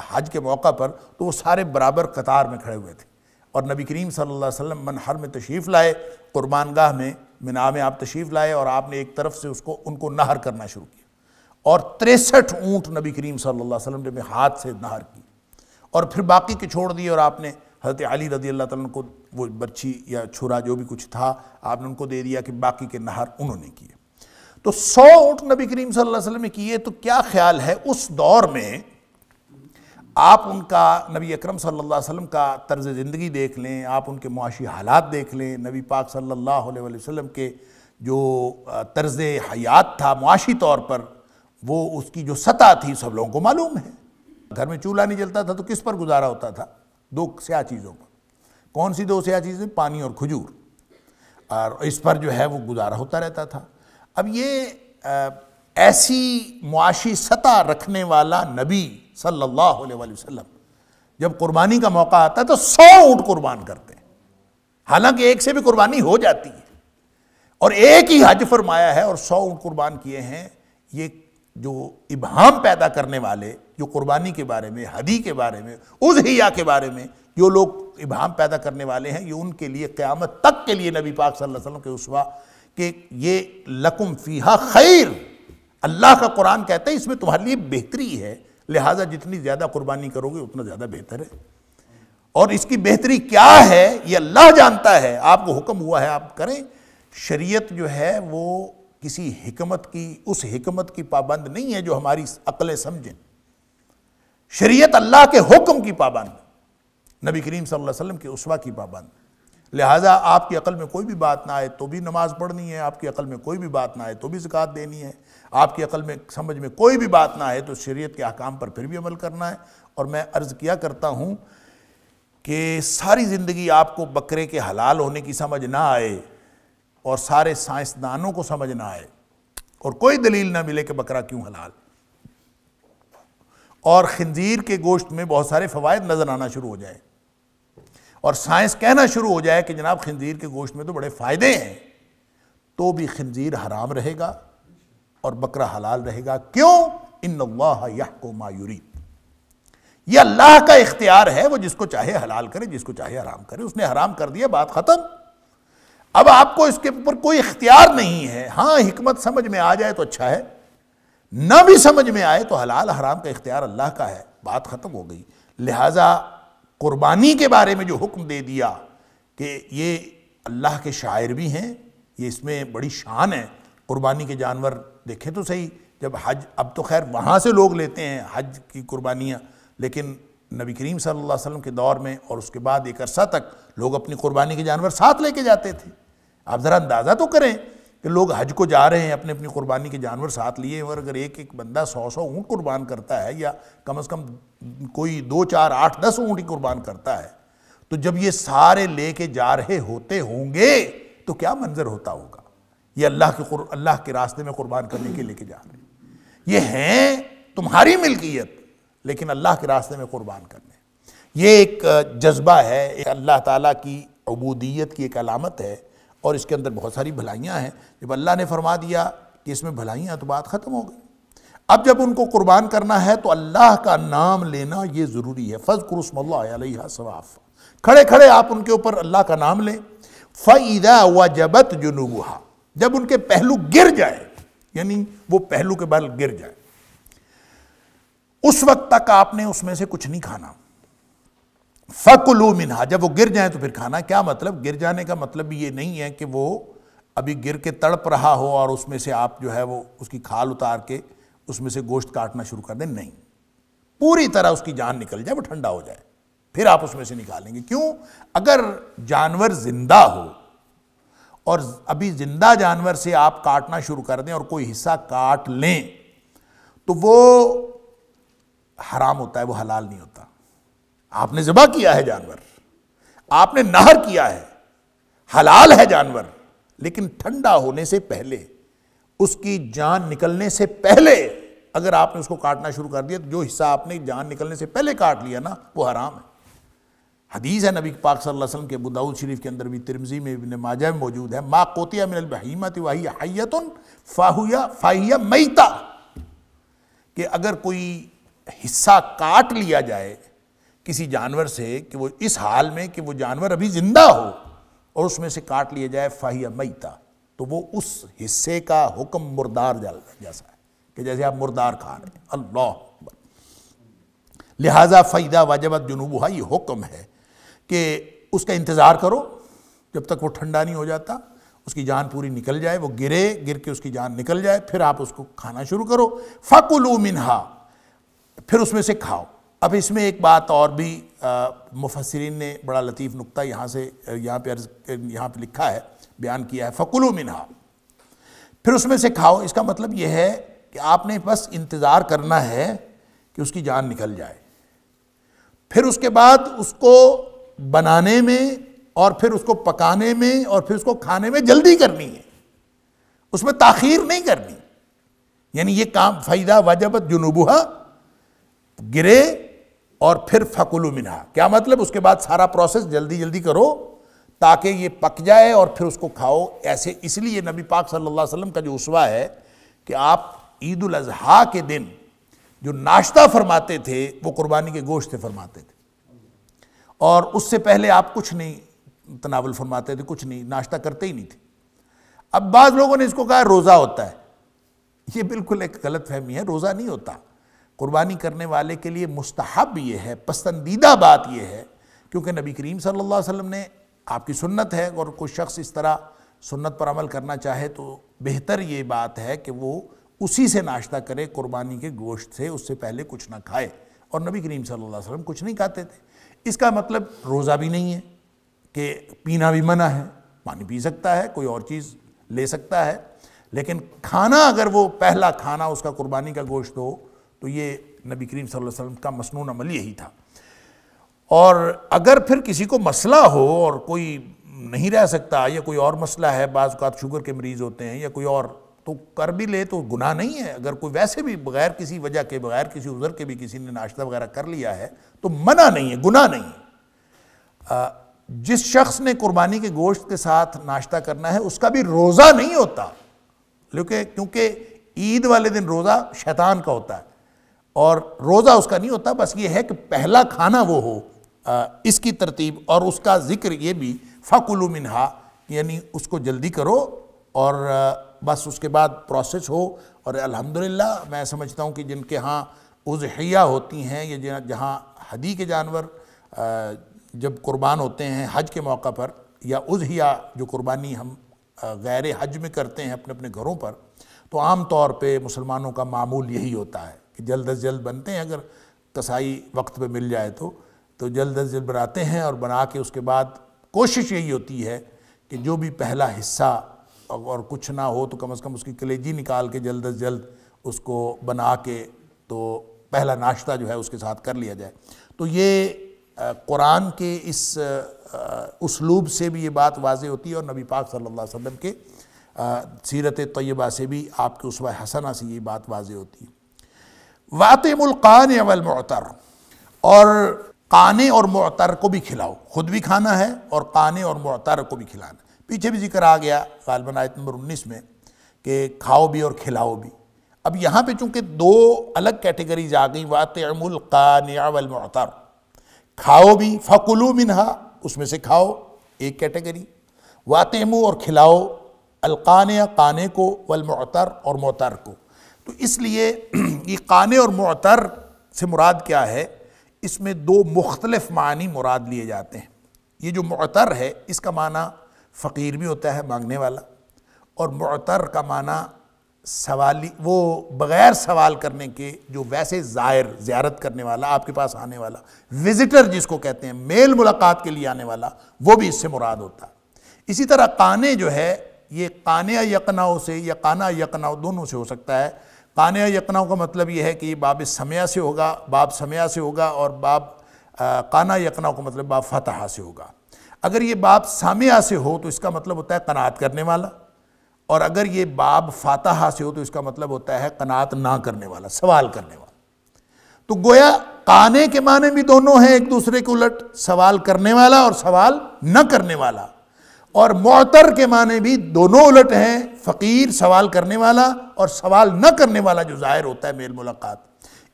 حج کے موقع پر، تو وہ سارے برابر قطار میں کھڑے ہوئے تھے، اور نبی کریم صلی اللہ علیہ وسلم منحر میں تشریف لائے، قربان گاہ میں منا میں آپ تشریف لائے، اور آپ نے ایک طرف سے ان کو نہر کرنا شروع کیا، اور 63 اونٹ نبی کریم صلی اللہ علیہ وسلم نے ہاتھ سے نہر کی، اور پھر باقی کے چھوڑ دیے، اور آپ نے حضرت علی رضی اللہ تعالیٰ عنہ کو وہ برچھی یا چھرا جو بھی کچھ تھا آپ نے ان کو دے دیا کہ باقی کے نہر انہوں نے کیے۔ تو 100 اونٹ نبی کریم صلی اللہ علیہ وسلم نے کیے، تو کیا خیال ہے اس دور میں آپ ان کا، نبی اکرم صلی اللہ علیہ وسلم کا طرز زندگی دیکھ لیں، آپ ان کے معاشی حالات دیکھ لیں، نبی پاک صلی اللہ علیہ وسلم کے جو طرز حیات تھا معاشی طور پر، وہ اس کی جو سطح تھی سب لوگوں کو معلوم ہے۔ گھر میں چولہا نہیں جلتا تھا تو کس پر گزارا ہوتا تھا؟ 2 سیاہ چیزوں پر۔ کون سی 2 سیاہ چیزیں؟ پانی اور کھجور، اور اس پر جو ہے وہ گزارا ہوتا رہتا تھا۔ اب یہ ایسی معاشی سطح رکھنے والا نبی صلی اللہ علیہ وسلم جب قربانی کا موقع آتا ہے تو 100 اونٹ قربان کرتے ہیں، حالانکہ ایک سے بھی قربانی ہو جاتی ہے، اور ایک ہی حج فرمایا ہے اور 100 اونٹ قربان کیے ہیں۔ یہ جو ابہام پیدا کرنے والے، جو قربانی کے بارے میں، ہدی کے بارے میں، اضحیہ کے بارے میں جو لوگ ابہام پیدا کرنے والے ہیں، یہ ان کے لیے قیامت تک کے لیے نبی پاک صلی اللہ علیہ وسلم کے اسوہ کہ یہ لکم فیہا خیر، اللہ کا قرآن کہتا ہے اس میں تمہارے لیے بہتری ہے، لہٰذا جتنی زیادہ قربانی کرو گے اتنا زیادہ بہتر ہے۔ اور اس کی بہتری کیا ہے یہ اللہ جانتا ہے، آپ کو حکم ہوا ہے آپ کریں۔ شریعت جو ہے وہ کسی حکمت کی، اس حکمت کی پابند نہیں ہے جو ہماری عقلیں سمجھیں، شریعت اللہ کے حکم کی پابند، نبی کریم صلی اللہ علیہ وسلم کے اسوہ کی پابند۔ لہٰذا آپ کی عقل میں کوئی بھی بات نہ آئے تو بھی نماز پڑھنی ہے، آپ کی عقل میں کوئی بھی بات نہ آئے تو بھی زکوٰۃ دینی ہے، آپ کی عقل میں سمجھ میں کوئی بھی بات نہ آئے تو شریعت کے احکام پر پھر بھی عمل کرنا ہے۔ اور میں عرض کیا کرتا ہوں کہ ساری زندگی آپ کو بکرے کے حلال ہونے کی سمجھ نہ آئے اور سارے سائنسدانوں کو سمجھ نہ آئے اور کوئی دلیل نہ ملے کہ بکرا کیوں حلال، اور خنزیر کے گوشت میں بہت سارے فوائد نظر آنا شروع ہو جائے اور سائنس کہنا شروع ہو جائے کہ جناب خنزیر کے گوشت میں تو بڑے فائدے ہیں، تو بھی خنزیر حرام رہے گا اور بکرا حلال رہے گا۔ کیوں؟ ان اللہ یحکم ما یرید، یہ اللہ کا اختیار ہے، وہ جس کو چاہے حلال کرے، جس کو چاہے حرام کرے، اس نے حرام کر دیا، بات ختم۔ اب آپ کو اس کے اوپر کوئی اختیار نہیں ہے۔ ہاں حکمت سمجھ میں آ جائے تو اچھا ہے، نہ بھی سمجھ میں آئے تو حلال حرام کا اختیار اللہ کا ہے، بات ختم ہو گئی۔ لہٰذا قربانی کے بارے میں جو حکم دے دیا کہ یہ اللہ کے شاعر بھی ہیں، یہ اس میں بڑی شان ہے۔ قربانی کے جانور دیکھیں تو صحیح، جب حج، اب تو خیر وہاں سے لوگ لیتے ہیں حج کی قربانیاں، لیکن نبی کریم صلی اللہ علیہ وسلم کے دور میں اور اس کے بعد ایک عرصہ تک لوگ اپنی قربانی کے جانور ساتھ لے کے جاتے تھے۔ آپ ذرا اندازہ تو کریں کہ لوگ حج کو جا رہے ہیں اپنے اپنی قربانی کے جانور ساتھ لیے، اور اگر ایک ایک بندہ 100 اونٹ قربان کرتا ہے، یا کم از کم کوئی 2 4 8 10 اونٹ ہی قربان کرتا ہے، تو جب یہ سارے لے کے جا رہے ہوتے ہوں گے تو کیا منظر ہوتا ہوگا؟ یہ اللہ کے راستے میں قربان کرنے کے لے کے جا رہے ہیں، یہ ہیں تمہاری ملکیت لیکن اللہ کے راستے میں قربان کرنے۔ یہ ایک جذبہ ہے، ایک اللہ تعالیٰ کی عبودیت کی ایک علامت ہے، اور اس کے اندر بہت ساری بھلائیاں ہیں۔ جب اللہ نے فرما دیا کہ اس میں بھلائیاں تو بات ختم ہو گئی۔ اب جب ان کو قربان کرنا ہے تو اللہ کا نام لینا یہ ضروری ہے۔ فَاذْكُرُوا اسْمَ اللَّهِ عَلَيْهَا صَوَافًا، کھڑے کھڑے آپ ان کے اوپر اللہ کا نام لیں۔ فَإِذَا وَجَبَتْ جُنُوبُهَا، جب ان کے پہلو گر جائے، یعنی وہ پہلو کے بل گر جائے، اس وقت تک آپ نے اس میں سے کچھ نہیں کھانا۔ فَكُلُوا مِنْهَا، جب وہ گر جائیں تو پھر کھانا۔ کیا مطلب؟ گر جانے کا مطلب یہ نہیں ہے کہ وہ ابھی گر کے تڑپ رہا ہو اور اس میں سے آپ جو ہے وہ اس کی کھال اتار کے اس میں سے گوشت کاٹنا شروع کر دیں، نہیں، پوری طرح اس کی جان نکل جائے، وہ ٹھنڈا ہو جائے، پھر آپ اس میں سے نکالیں گے۔ کیوں؟ اگر جانور زندہ ہو اور ابھی زندہ جانور سے آپ کاٹنا شروع کر دیں اور کوئی حصہ کاٹ لیں تو وہ حرام ہوتا ہے، وہ حلال نہیں ہوتا۔ آپ نے ذبح کیا ہے جانور، آپ نے نہر کیا ہے، حلال ہے جانور، لیکن ٹھنڈا ہونے سے پہلے، اس کی جان نکلنے سے پہلے اگر آپ نے اس کو کاٹنا شروع کر دیا تو جو حصہ آپ نے جان نکلنے سے پہلے کاٹ لیا نا، وہ حرام ہے۔ حدیث ہے نبی پاک صلی اللہ علیہ وسلم کے، ابو داؤد شریف کے اندر بھی، ترمذی میں، ابن ماجہ میں موجود ہے، ما قُطِعَ من البہیمۃ وہی حیۃ فہی میتہ، کہ اگر کوئی حصہ کاٹ لیا جائے کسی جانور سے کہ وہ اس حال میں کہ وہ جانور ابھی زندہ ہو اور اس میں سے کاٹ لیا جائے فَهِيَ میتہ، تو وہ اس حصے کا حکم مردار جیسا ہے کہ جیسے آپ مردار کھا رہے ہیں۔ اللہ اکبر۔ لہٰذا فَإِذَا وَجَبَتْ جُنُوبُهَا، یہ حکم ہے کہ اس کا انتظار کرو جب تک وہ ٹھنڈا نہیں ہو جاتا، اس کی جان پوری نکل جائے، وہ گر کے اس کی جان نکل جائے، پھر آپ اس کو کھانا شروع کرو۔ فَكُلُوا مِنْهَا، پھر اس میں سے کھاؤ۔ اب اس میں ایک بات اور بھی مفسرین نے بڑا لطیف نقطہ یہاں پہ لکھا ہے، بیان کیا ہے، فَكُلُوا مِنْهَا، پھر اس میں سے کھاؤ۔ اس کا مطلب یہ ہے کہ آپ نے بس انتظار کرنا ہے کہ اس کی جان نکل جائے، پھر اس کے بعد اس کو بنانے میں اور پھر اس کو پکانے میں اور پھر اس کو کھانے میں جلدی کرنی ہے، اس میں تاخیر نہیں کرنی۔ یعنی یہ کام فَإِذَا وَجَبَتْ جُنُوبُهَا، گرے اور پھر فَكُلُوا مِنْهَا، کیا مطلب؟ اس کے بعد سارا پروسیس جلدی جلدی کرو تاکہ یہ پک جائے اور پھر اس کو کھاؤ. ایسے اس لیے نبی پاک صلی اللہ علیہ وسلم کا جو اسوہ ہے کہ آپ عید الاضحیٰ کے دن جو ناشتہ فرماتے تھے وہ قربانی کے گوشت سے فرماتے تھے، اور اس سے پہلے آپ کچھ نہیں تناول فرماتے تھے، کچھ نہیں، ناشتہ کرتے ہی نہیں تھے. اب بعض لوگوں نے اس کو کہا روزہ ہوتا ہے. یہ بالکل ایک غلط فہمی ہے، روزہ نہیں ہوتا. قربانی کرنے والے کے لیے مستحب یہ ہے، پسندیدہ بات یہ ہے، کیونکہ نبی کریم صلی اللہ علیہ وسلم نے، آپ کی سنت ہے، اور کوئی شخص اس طرح سنت پر عمل کرنا چاہے تو بہتر یہ بات ہے کہ وہ اسی سے ناشتہ کرے، قربانی کے گوشت سے، اس سے پہلے کچھ نہ کھائے. اور نبی کریم صلی اللہ علیہ وسلم کچھ نہیں کھاتے تھے. اس کا مطلب روزہ بھی نہیں ہے کہ پینا بھی منع ہے، پانی پی سکتا ہے، کوئی اور چیز لے سکتا ہے، لیکن کھانا اگر وہ پہلا کھانا اس کا قربانی کا گوشت ہو تو یہ نبی کریم صلی اللہ علیہ وسلم کا مسنون عمل یہی تھا. اور اگر پھر کسی کو مسئلہ ہو اور کوئی نہیں رہ سکتا یا کوئی اور مسئلہ ہے، بعض اوقات شوگر کے مریض ہوتے ہیں یا کوئی اور، تو کر بھی لے تو گناہ نہیں ہے. اگر کوئی ویسے بھی بغیر کسی وجہ کے، بغیر کسی عذر کے بھی کسی نے ناشتہ وغیرہ کر لیا ہے تو منع نہیں ہے، گناہ نہیں ہے. جس شخص نے قربانی کے گوشت کے ساتھ ناشتہ کرنا ہے اس کا بھی روزہ نہیں ہوتا، کیونکہ عید والے دن روزہ شیطان کا ہوتا ہے اور روزہ اس کا نہیں ہوتا. بس یہ ہے کہ پہلا کھانا وہ ہو، اس کی ترتیب اور اس کا ذکر یہ بھی فَكُلُوا مِنْهَا، یعنی اس کو جلدی کرو اور بس اس کے بعد پروسیس ہو. اور الحمدللہ میں سمجھتا ہوں کہ جن کے ہاں اضحیہ ہوتی ہیں یا جہاں ہدی کے جانور جب قربان ہوتے ہیں حج کے موقع پر، یا اضحیہ جو قربانی ہم غیر حج میں کرتے ہیں اپنے اپنے گھروں پر، تو عام طور پہ مسلمانوں کا معمول یہی ہوتا ہے کہ جلد از جلد بنتے ہیں. اگر کسائی وقت پہ مل جائے تو جلد از جلد بناتے ہیں، اور بنا کے اس کے بعد کوشش یہی ہوتی ہے کہ جو بھی پہلا حصہ، اور کچھ نہ ہو تو کم از کم اس کی کلیجی نکال کے جلد از جلد اس کو بنا کے تو پہلا ناشتہ جو ہے اس کے ساتھ کر لیا جائے. تو یہ قرآن کے اس اسلوب سے بھی یہ بات واضح ہوتی ہے، اور نبی پاک صلی اللہ علیہ وسلم کے سیرت طیبہ سے بھی، آپ کے اسوہ حسنہ سے یہ بات واضح ہوتی ہے. وَأَطْعِمُوا الْقَانِعَ وَالْمُعْتَرَ، اور قانع اور معتر کو بھی کھلاؤ. خود بھی کھانا ہے اور قانع اور معتر کو بھی کھلانا. پیچھے بھی ذکر آ گیا غالباً آیت نمبر 19 میں کہ کھاؤ بھی اور کھلاؤ بھی. اب یہاں پہ چونکہ دو الگ کیٹیگریز آ گئیں، وَأَطْعِمُوا الْقَانِعَ وَالْمُعْتَرَ، کھاؤ بھی، فَكُلُوا مِنْهَا، اس میں سے کھاؤ ایک کیٹیگری، وَأَطْعِمُوا اور کھلاؤ القانع، قانع کو، والمعتر اور معتر کو. تو اس لیے یہ قانع اور معتر سے مراد کیا ہے؟ اس میں دو مختلف معنی مراد لیے جاتے ہیں. یہ جو معتر ہے اس کا معنی فقیر بھی ہوتا ہے، مانگنے والا، اور معتر کا معنی سوالی، وہ بغیر سوال کرنے کے، جو ویسے زائر، زیارت کرنے والا، آپ کے پاس آنے والا، وزٹر جس کو کہتے ہیں، میل ملاقات کے لیے آنے والا، وہ بھی اس سے مراد ہوتا ہے. اسی طرح قانع جو ہے یہ قانع یقنع سے یا قانع یقنع دونوں سے ہو سکتا ہے. قانع یقنع کا مطلب یہ ہے کہ یہ باب سمعہ سے ہوگا، باب سمعہ سے ہوگا، اور باب قانع یقنع کا مطلب باب فتحہ سے ہوگا. اگر یہ باب سامعہ سے ہو تو اس کا مطلب ہوتا ہے قناعت کرنے والا، اور اگر یہ باب فاتحہ سے ہو تو اس کا مطلب ہوتا ہے قناعت نہ کرنے والا، سوال کرنے والا. تو گویا قانع کے معنی بھی دونوں ہیں ایک دوسرے کے الٹ، سوال کرنے والا اور سوال نہ کرنے والا. اور معتر کے معنی بھی دونوں الٹ ہیں، فقیر، سوال کرنے والا، اور سوال نہ کرنے والا جو ظاہر ہوتا ہے میل ملاقات.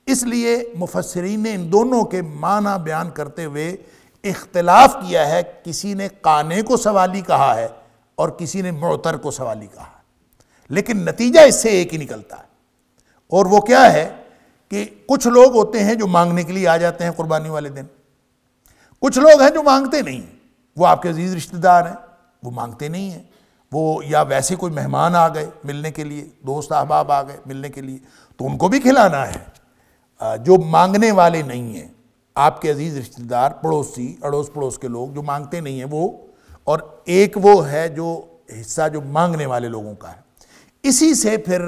اس لیے مفسرین نے ان دونوں کے معنی بیان کرتے ہوئے اختلاف کیا ہے. کسی نے قانع کو سوالی کہا ہے اور کسی نے معتر کو سوالی کہا ہے، لیکن نتیجہ اس سے ایک ہی نکلتا ہے. اور وہ کیا ہے کہ کچھ لوگ ہوتے ہیں جو مانگنے کے لیے آ جاتے ہیں قربانی والے دن، کچھ لوگ ہیں جو مانگتے نہیں، وہ آپ کے عزیز رشتہ دار ہیں، وہ مانگتے نہیں ہیں، وہ یا ویسے کوئی مہمان آ گئے ملنے کے لیے، دوست احباب آ گئے ملنے کے لیے، تو ان کو بھی کھلانا ہے. جو مانگنے والے نہیں ہیں، آپ کے عزیز رشتہ دار، پڑوسی، اڑوس پڑوس کے لوگ جو مانگتے نہیں ہیں وہ، اور ایک وہ ہے جو حصہ جو مانگنے والے لوگوں کا ہے. اسی سے پھر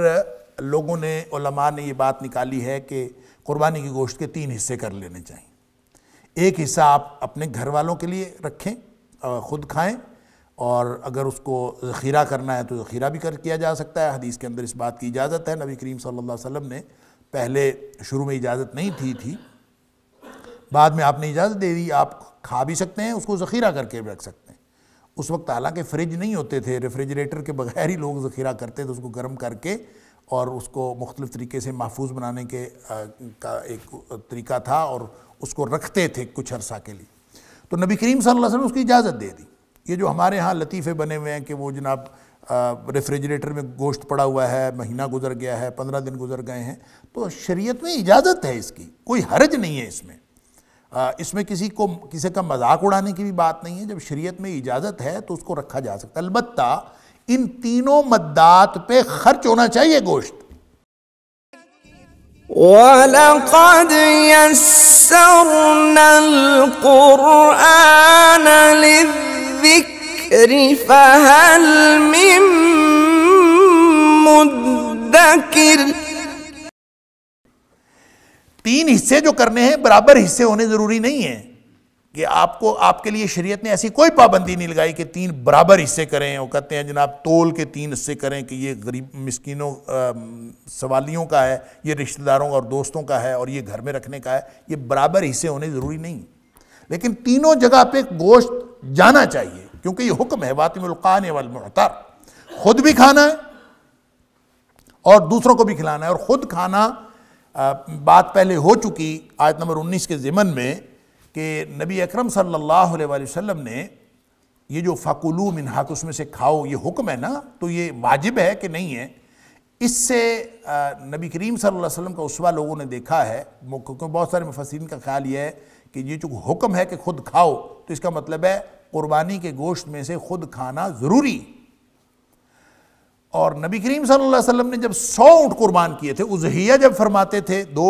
لوگوں نے، علماء نے یہ بات نکالی ہے کہ قربانی کے گوشت کے 3 حصے کر لینے چاہیے. ایک حصہ آپ اپنے گھر والوں کے لیے رکھیں، خود کھائیں، اور اگر اس کو ذخیرہ کرنا ہے تو ذخیرہ بھی کیا جا سکتا ہے. حدیث کے اندر اس بات کی اجازت ہے. نبی کریم صلی اللہ علیہ وسلم نے پہلے شروع میں اجازت نہیں تھی، بعد میں آپ نے اجازت دے دی، آپ کھا بھی سکتے ہیں، اس کو ذخیرہ کر کے بھی رکھ سکتے ہیں. اس وقت حالانکہ فریج نہیں ہوتے تھے، ریفریجریٹر کے بغیر ہی لوگ ذخیرہ کرتے تھے، اس کو گرم کر کے اور اس کو مختلف طریقے سے محفوظ بنانے کا ایک طریقہ تھا اور اس کو رکھتے تھے کچھ عرصہ کے لیے۔ تو نبی کریم صلی اللہ علیہ وسلم نے اس کی اجازت دے دی۔ یہ جو ہمارے ہاں لطیفے بنے ہوئے ہیں کہ وہ جناب ریفریجریٹر میں گوشت پڑا ہوا ہے، مہینہ گزر گیا ہے، 15 دن گزر گئے ہیں، تو شریعت میں اجازت ہے، اس کی کوئی حرج نہیں ہے اس میں کسی کا مذاق اڑانے کی بھی بات نہیں ہے۔ جب شریعت میں اجازت ہے تو اس کو رکھا جا سکتا ہے، البتہ ان تینوں مدات پہ خرچ ہونا چاہیے گوشت۔ وَلَقَدْ يَسَّرْنَا الْقُرْآنَ لِلذِّكْرِ فَهَلْ مِن مُدَّكِرٍ۔ تین حصے جو کرنے ہیں برابر حصے ہونے ضروری نہیں ہیں کہ آپ کے لیے شریعت نے ایسی کوئی پابندی نہیں لگائی کہ 3 برابر حصے کریں، وہ کہتے ہیں جناب تول کے 3 حصے کریں کہ یہ غریب مسکینوں سوالیوں کا ہے، یہ رشتہ داروں اور دوستوں کا ہے اور یہ گھر میں رکھنے کا ہے، یہ برابر حصے ہونے ضروری نہیں، لیکن تینوں جگہ پہ گوشت جانا چاہیے کیونکہ یہ حکم ہے واطم القان والمعتر، خود بھی کھانا ہے اور دوسروں کو بھی کھلانا ہے۔ اور خود کھانا بات پہلے ہو چکی آیت نمبر 19 کے ضمن میں کہ نبی اکرم صلی اللہ علیہ وسلم نے یہ جو فَكُلُوا مِنْهَا اس میں سے کھاؤ یہ حکم ہے نا، تو یہ واجب ہے کہ نہیں ہے؟ اس سے نبی کریم صلی اللہ علیہ وسلم کا اسوہ لوگوں نے دیکھا ہے، کیونکہ بہت سارے مفسرین کا خیال یہ ہے کہ یہ جو حکم ہے کہ خود کھاؤ تو اس کا مطلب ہے قربانی کے گوشت میں سے خود کھانا ضروری۔ اور نبی کریم صلی اللہ علیہ وسلم نے جب 100 اونٹ قربان کیے تھے، اضحیہ جب فرماتے تھے 2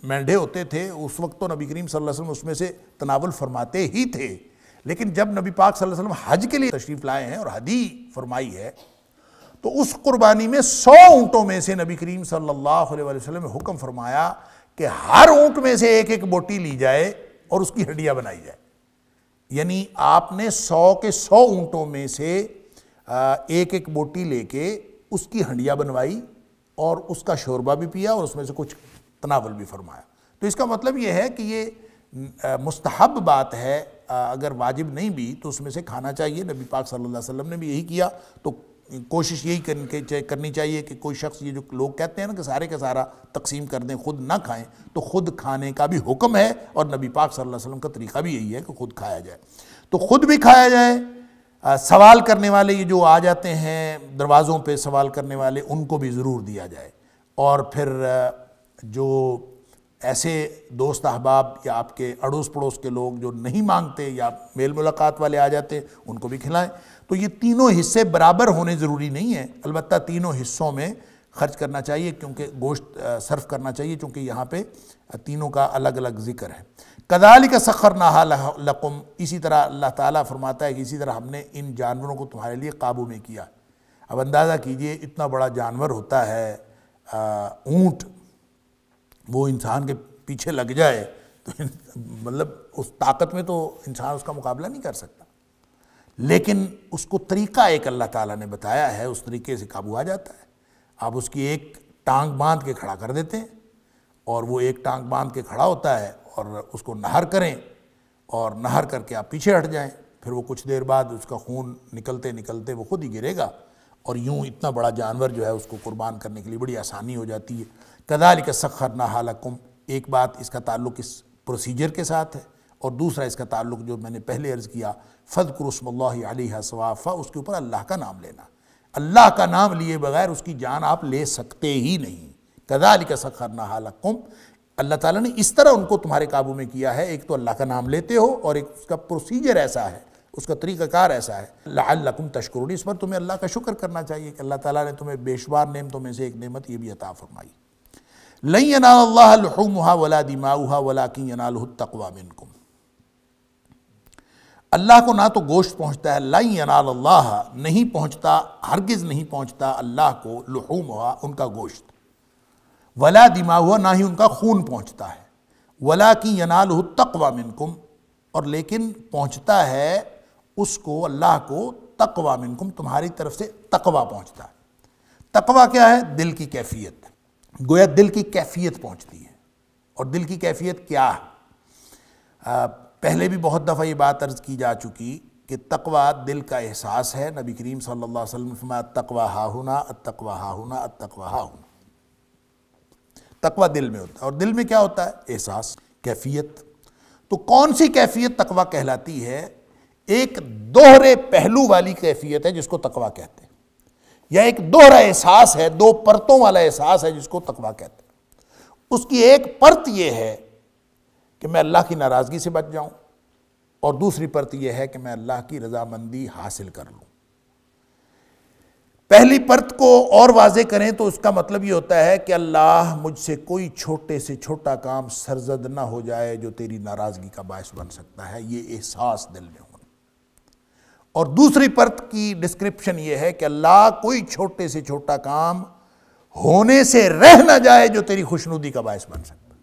مینڈھے ہوتے تھے، اس وقت تو نبی کریم صلی اللہ علیہ وسلم اس میں سے تناول فرماتے ہی تھے، لیکن جب نبی پاک صلی اللہ علیہ وسلم حج کے لیے تشریف لائے ہیں اور ہدی فرمائی ہے تو اس قربانی میں 100 اونٹوں میں سے نبی کریم صلی اللہ علیہ وسلم نے حکم فرمایا کہ ہر اونٹ میں سے ایک بوٹی لی جائے اور اس کی ہڈیاں بنائی جائے۔ یعنی آپ نے 100 کے 100 اونٹوں میں سے ایک بوٹی لے کے اس کی ہنڈیاں بنوائی اور اس کا شوربہ بھی پیا اور اس میں سے کچھ تناول بھی فرمایا۔ تو اس کا مطلب یہ ہے کہ یہ مستحب بات ہے، اگر واجب نہیں بھی تو اس میں سے کھانا چاہیے۔ نبی پاک صلی اللہ علیہ وسلم نے بھی یہی کیا، تو کوشش یہی کرنی چاہیے کہ کوئی شخص، یہ جو لوگ کہتے ہیں نا کہ سارے کا سارا تقسیم کر دیں خود نہ کھائیں، تو خود کھانے کا بھی حکم ہے اور نبی پاک صلی اللہ علیہ وسلم کا طریقہ بھی یہی ہے کہ خود کھایا جائے، تو خود بھی کھایا جائے۔ سوال کرنے والے یہ جو آ جاتے ہیں دروازوں پہ سوال کرنے والے، ان کو بھی ضرور دیا جائے، اور پھر جو ایسے دوست احباب یا آپ کے اڑوس پڑوس کے لوگ جو نہیں مانگتے یا میل ملاقات والے آ جاتے ہیں ان کو بھی کھلائیں۔ تو یہ تینوں حصے برابر ہونے ضروری نہیں ہیں، البتہ تینوں حصوں میں خرچ کرنا چاہیے کیونکہ گوشت صرف کرنا چاہیے، چونکہ یہاں پہ تینوں کا الگ الگ ذکر ہے۔ كَذَلِكَ سَخَّرْنَاهَا لَكُمْ، اسی طرح اللہ تعالیٰ فرماتا ہے کہ اسی طرح ہم نے ان جانوروں کو تمہارے لیے قابو میں کیا۔ اب اندازہ کیجئے اتنا بڑا جانور ہوتا ہے اونٹ، وہ انسان کے پیچھے لگ جائے تو مطلب اس طاقت میں تو انسان اس کا مقابلہ نہیں کر سکتا، لیکن اس کو طریقہ ایک اللہ تعالیٰ نے بتایا ہے، اس طریقے سے قابو آ جاتا ہے۔ آپ اس کی ایک ٹانگ باندھ کے کھڑا کر دیتے ہیں اور وہ ایک ٹانگ باندھ کے کھڑا ہوتا ہے اور اس کو نہر کریں اور نہر کر کے آپ پیچھے ہٹ جائیں، پھر وہ کچھ دیر بعد اس کا خون نکلتے نکلتے وہ خود ہی گرے گا، اور یوں اتنا بڑا جانور جو ہے اس کو قربان کرنے کے لیے بڑی آسانی ہو جاتی ہے۔ كَذَلِكَ سَخَّرْنَاهَا لَكُمْ، ایک بات اس کا تعلق اس پروسیجر کے ساتھ ہے، اور دوسرا اس کا تعلق جو میں نے پہلے عرض کیا فَاذْكُرُوا اسْمَ اللَّهِ عَلَيْهَا صَوَافًا، اس کے اوپر اللہ کا نام لینا، اللہ کا نام لیے بغیر اس کی جان آپ لے سکتے ہی نہیں۔ كَذَلِكَ سَخَّرْنَاهَا لَكُمْ، اللہ تعالیٰ نے اس طرح ان کو تمہارے قابو میں کیا ہے، ایک تو اللہ کا نام لیتے ہو اور ایک اس کا پروسیجر ایسا ہے، اس کا طریقہ کار ایسا ہے، لعلکم تشکرون، اس پر تمہیں اللہ کا شکر کرنا چاہیے کہ اللہ تعالیٰ نے تمہیں بے شمار نعمتوں میں سے ایک نعمت یہ بھی عطا فرمائی۔ لن ینال اللہ لحومها ولا دماؤها ولکن ینالہ التقوی منکم، اللہ کو نہ تو گوشت پہنچتا ہے، لن ینال اللہ نہیں پہنچتا، ہرگز نہیں پہنچتا اللہ کو لحومها ان کا گوشت، ولا دماؤها نہ ہی ان کا خون پہنچتا ہے، ولکن ینالہ التقوی منکم، اور لیکن پہنچتا ہے اس کو اللہ کو تقوی منکم تمہاری طرف سے تقوی پہنچتا ہے۔ تقوی کیا ہے؟ دل کی کیفیت، گویا دل کی کیفیت پہنچتی ہے، اور دل کی کیفیت کیا ہے؟ پہلے بھی بہت دفعہ یہ بات عرض کی جا چکی کہ تقوی دل کا احساس ہے. نبی کریم صلی اللہ علیہ وسلم نے فرمایا التقوی ہاہنا التقوی ہاہنا التقوی ہاہنا. تقوی دل میں ہوتا ہے. اور دل میں کیا ہوتا ہے؟ احساس، کیفیت. تو کون سی کیفیت تقوی کہلاتی ہے؟ ایک دوہرے پہلو والی کیفیت ہے جس کو تقوی کہتے ہیں، یا ایک دوہرا احساس ہے، دو پرتوں والا احساس ہے جس کو تقوی کہتے ہیں. اس کی ایک پرت یہ ہے کہ میں اللہ کی ناراضگی سے بچ جاؤں، اور دوسری پرت یہ ہے کہ میں اللہ کی رضامندی حاصل کر لوں. پہلی پرت کو اور واضح کریں تو اس کا مطلب یہ ہوتا ہے کہ اللہ مجھ سے کوئی چھوٹے سے چھوٹا کام سرزد نہ ہو جائے جو تیری ناراضگی کا باعث بن سکتا ہے، یہ احساس دل میں ہونا. اور دوسری پرت کی ڈسکرپشن یہ ہے کہ اللہ کوئی چھوٹے سے چھوٹا کام ہونے سے رہ نہ جائے جو تیری خوشنودی کا باعث بن سکتا ہے.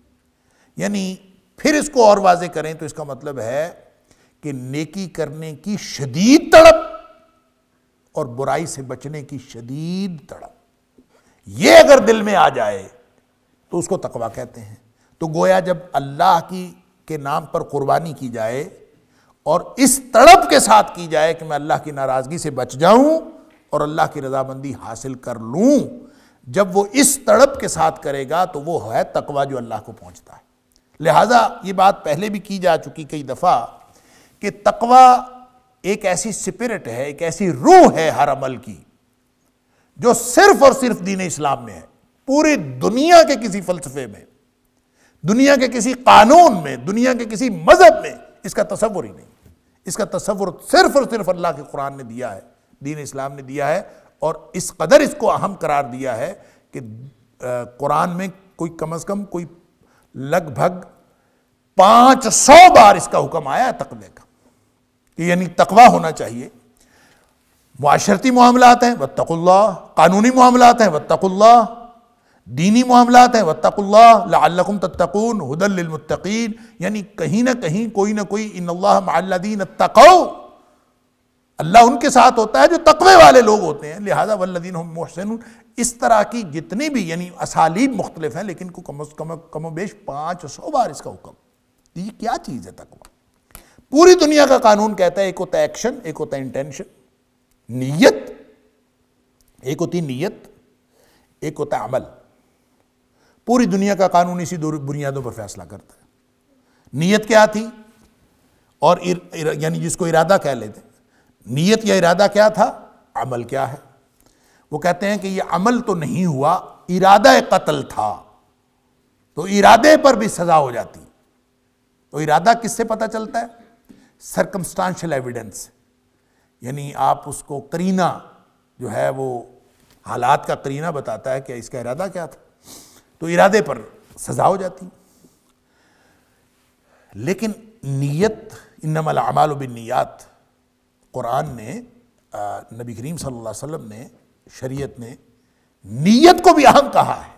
یعنی پھر اس کو اور واضح کریں تو اس کا مطلب ہے کہ نیکی کرنے کی شدید تڑپ اور برائی سے بچنے کی شدید تڑپ، یہ اگر دل میں آ جائے تو اس کو تقوی کہتے ہیں. تو گویا جب اللہ کے نام پر قربانی کی جائے اور اس تڑپ کے ساتھ کی جائے کہ میں اللہ کی ناراضگی سے بچ جاؤں اور اللہ کی رضامندی حاصل کر لوں، جب وہ اس تڑپ کے ساتھ کرے گا تو وہ ہے تقوی جو اللہ کو پہنچتا ہے. لہٰذا یہ بات پہلے بھی کی جا چکی کئی دفعہ کہ تقوی ایک ایسی سپرٹ ہے، ایک ایسی روح ہے ہر عمل کی جو صرف اور صرف دین اسلام میں ہے. پوری دنیا کے کسی فلسفے میں، دنیا کے کسی قانون میں، دنیا کے کسی مذہب میں اس کا تصور ہی نہیں. اس کا تصور صرف اور صرف اللہ کے قرآن نے دیا ہے، دین اسلام نے دیا ہے. اور اس قدر اس کو اہم قرار دیا ہے کہ قرآن میں کوئی کم از کم کوئی لگ بھگ 500 بار اس کا حکم آیا ہے تقوی کا، کہ یعنی تقوی ہونا چاہیے. معاشرتی معاملات ہیں واتقوا اللہ، قانونی معاملات ہیں واتقوا اللہ، دینی معاملات ہیں واتقوا اللہ لعلکم تتقون ھدی للمتقین. یعنی کہیں نہ کہیں کوئی نہ کوئی ان اللہ مع الذین اتقوا، اللہ ان کے ساتھ ہوتا ہے جو تقوی والے لوگ ہوتے ہیں. لہذا والذین هم محسنون. اس طرح کی جتنی بھی یعنی اسالیب مختلف ہیں، لیکن کو کم و بیش 500 بار اس کا حکم. یہ کیا چیز ہے تقوی؟ پوری دنیا کا قانون کہتا ہے ایک ہوتا ہے ایکشن، ایک ہوتا ہے انٹینشن، نیت، ایک ہوتی نیت، ایک ہوتا ہے عمل. پوری دنیا کا قانون اسی دو بنیادوں پر فیصلہ کرتا ہے. نیت کیا تھی اور یعنی جس کو ارادہ کہہ لیتے ہیں، نیت یا ارادہ کیا تھا، عمل کیا ہے. وہ کہتے ہیں کہ یہ عمل تو نہیں ہوا، ارادہ قتل تھا، تو ارادے پر بھی سزا ہو جاتی. تو ارادہ کس سے پتہ چلتا ہے؟ Circumstantial evidence. یعنی آپ اس کو قرینہ جو ہے وہ حالات کا قرینہ بتاتا ہے کہ اس کا ارادہ کیا تھا، تو ارادے پر سزا ہو جاتی. لیکن نیت، انما الاعمال بالنیات، قرآن نے، نبی کریم صلی اللہ علیہ وسلم نے، شریعت نے نیت کو بھی اہم کہا ہے.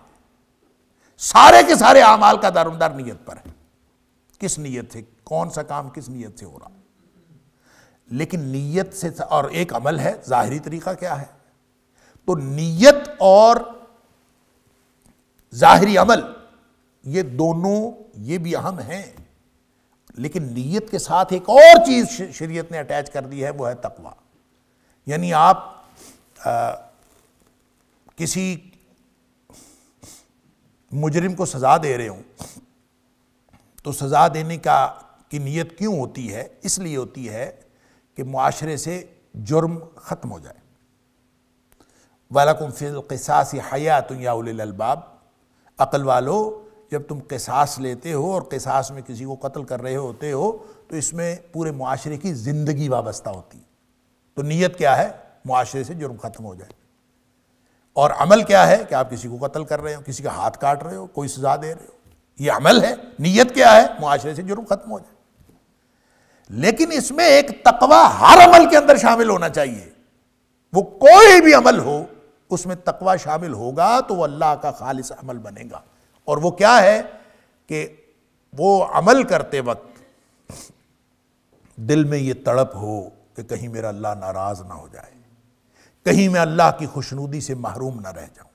سارے کے سارے اعمال کا دارومدار نیت پر ہے. کس نیت سے کون سا کام کس نیت سے ہو رہا. لیکن نیت سے، اور ایک عمل ہے، ظاہری طریقہ کیا ہے. تو نیت اور ظاہری عمل یہ دونوں یہ بھی اہم ہیں، لیکن نیت کے ساتھ ایک اور چیز شریعت نے اٹیچ کر دی ہے، وہ ہے تقوی. یعنی آپ کسی مجرم کو سزا دے رہے ہوں تو سزا دینے کی نیت کیوں ہوتی ہے؟ اس لیے ہوتی ہے کہ معاشرے سے جرم ختم ہو جائے. وَلَكُمْ فِي الْقِصَاصِ حَيَاةٌ يَا أُولِي الْأَلْبَابِ. عقل والو، جب تم قصاص لیتے ہو اور قصاص میں کسی کو قتل کر رہے ہوتے ہو تو اس میں پورے معاشرے کی زندگی وابستہ ہوتی. تو نیت کیا ہے؟ معاشرے سے جرم ختم ہو جائے. اور عمل کیا ہے؟ کہ آپ کسی کو قتل کر رہے ہو، کسی کا ہاتھ کاٹ رہے ہو، کوئی سزا دے رہے ہو، یہ عمل ہے. نیت کیا ہے؟ معاشرے سے جرم ختم ہو جائے. لیکن اس میں ایک تقوی ہر عمل کے اندر شامل ہونا چاہیے. وہ کوئی بھی عمل ہو اس میں تقوی شامل ہوگا تو وہ اللہ کا خالص عمل بنے گا. اور وہ کیا ہے کہ وہ عمل کرتے وقت دل میں یہ تڑپ ہو کہ کہیں میرا اللہ ناراض نہ ہو جائے، کہیں میں اللہ کی خوشنودی سے محروم نہ رہ جاؤں.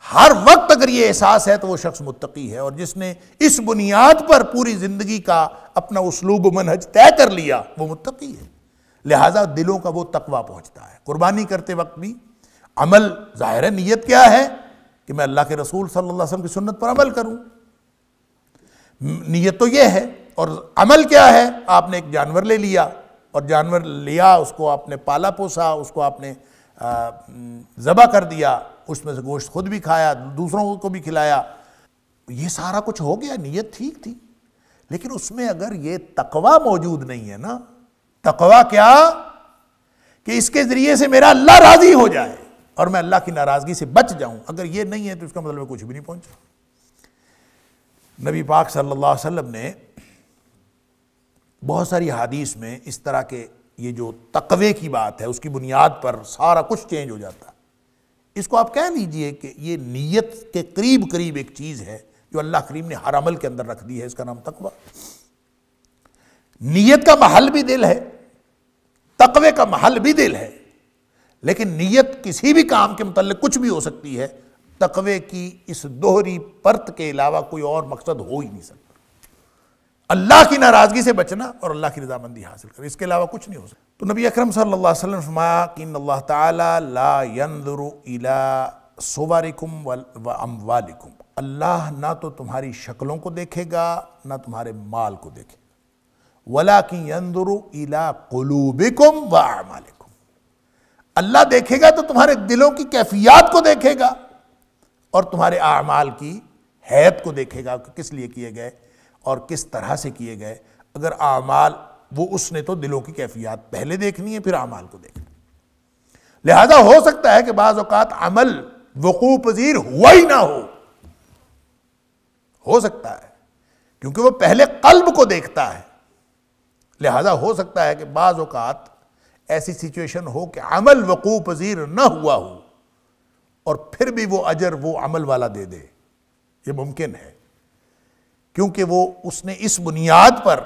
ہر وقت اگر یہ احساس ہے تو وہ شخص متقی ہے. اور جس نے اس بنیاد پر پوری زندگی کا اپنا اسلوب و منہج طے کر لیا وہ متقی ہے. لہٰذا دلوں کا وہ تقویٰ پہنچتا ہے۔ قربانی کرتے وقت بھی عمل ظاہر ہے، نیت کیا ہے کہ میں اللہ کے رسول صلی اللہ علیہ وسلم کی سنت پر عمل کروں، نیت تو یہ ہے۔ اور عمل کیا ہے؟ آپ نے ایک جانور لے لیا، اور جانور لیا، اس کو آپ نے پالا پوسا، اس کو آپ نے ذبح کر دیا، اس میں سے گوشت خود بھی کھایا، دوسروں کو بھی کھلایا، یہ سارا کچھ ہو گیا، نیت ٹھیک تھی۔ لیکن اس میں اگر یہ تقویٰ موجود نہیں ہے نا، تقویٰ کیا کہ اس کے ذریعے سے میرا اللہ راضی ہو جائے اور میں اللہ کی ناراضگی سے بچ جاؤں، اگر یہ نہیں ہے تو اس کا مطلب کچھ بھی نہیں پہنچا۔ نبی پاک صلی اللہ علیہ وسلم نے بہت ساری حدیث میں اس طرح کے یہ جو تقوی کی بات ہے اس کی بنیاد پر سارا کچھ چینج ہو جاتا ہے۔ اس کو آپ کہہ لیجئے کہ یہ نیت کے قریب قریب ایک چیز ہے جو اللہ کریم نے ہر عمل کے اندر رکھ دی ہے، اس کا نام تقوی۔ نیت کا محل بھی دل ہے، تقوی کا محل بھی دل ہے، لیکن نیت کسی بھی کام کے متعلق کچھ بھی ہو سکتی ہے، تقوی کی اس دوہری پرت کے علاوہ کوئی اور مقصد ہو ہی نہیں سکتا۔ اللہ کی ناراضگی سے بچنا اور اللہ کی رضامندی حاصل کرنا، اس کے علاوہ کچھ نہیں ہو سکتا۔ تو نبی اکرم صلی اللہ علیہ وسلم نے فرمایا کہ ان اللہ تعالی لا ينظر الى صورکم واموالکم، اللہ نہ تو تمہاری شکلوں کو دیکھے گا نہ تمہارے مال کو دیکھے گا، ولکن ينظر الى قلوبکم واعمالکم، اللہ دیکھے گا تو تمہارے دلوں کی کیفیات کو دیکھے گا اور تمہارے اعمال کی حیت کو دیکھے گا کہ کس لیے کیے گئے اور کس طرح سے کیے گئے۔ اگر اعمال وہ اس نے تو دلوں کی کیفیات پہلے دیکھنی ہے پھر اعمال کو دیکھنا۔ لہذا ہو سکتا ہے کہ بعض اوقات عمل وقوع پذیر ہوا ہی نہ ہو سکتا ہے کیونکہ وہ پہلے قلب کو دیکھتا ہے۔ لہذا ہو سکتا ہے کہ بعض اوقات ایسی سچویشن ہو کہ عمل وقوع پذیر نہ ہوا ہو اور پھر بھی وہ اجر وہ عمل والا دے دے، یہ ممکن ہے، کیونکہ وہ اس نے اس بنیاد پر،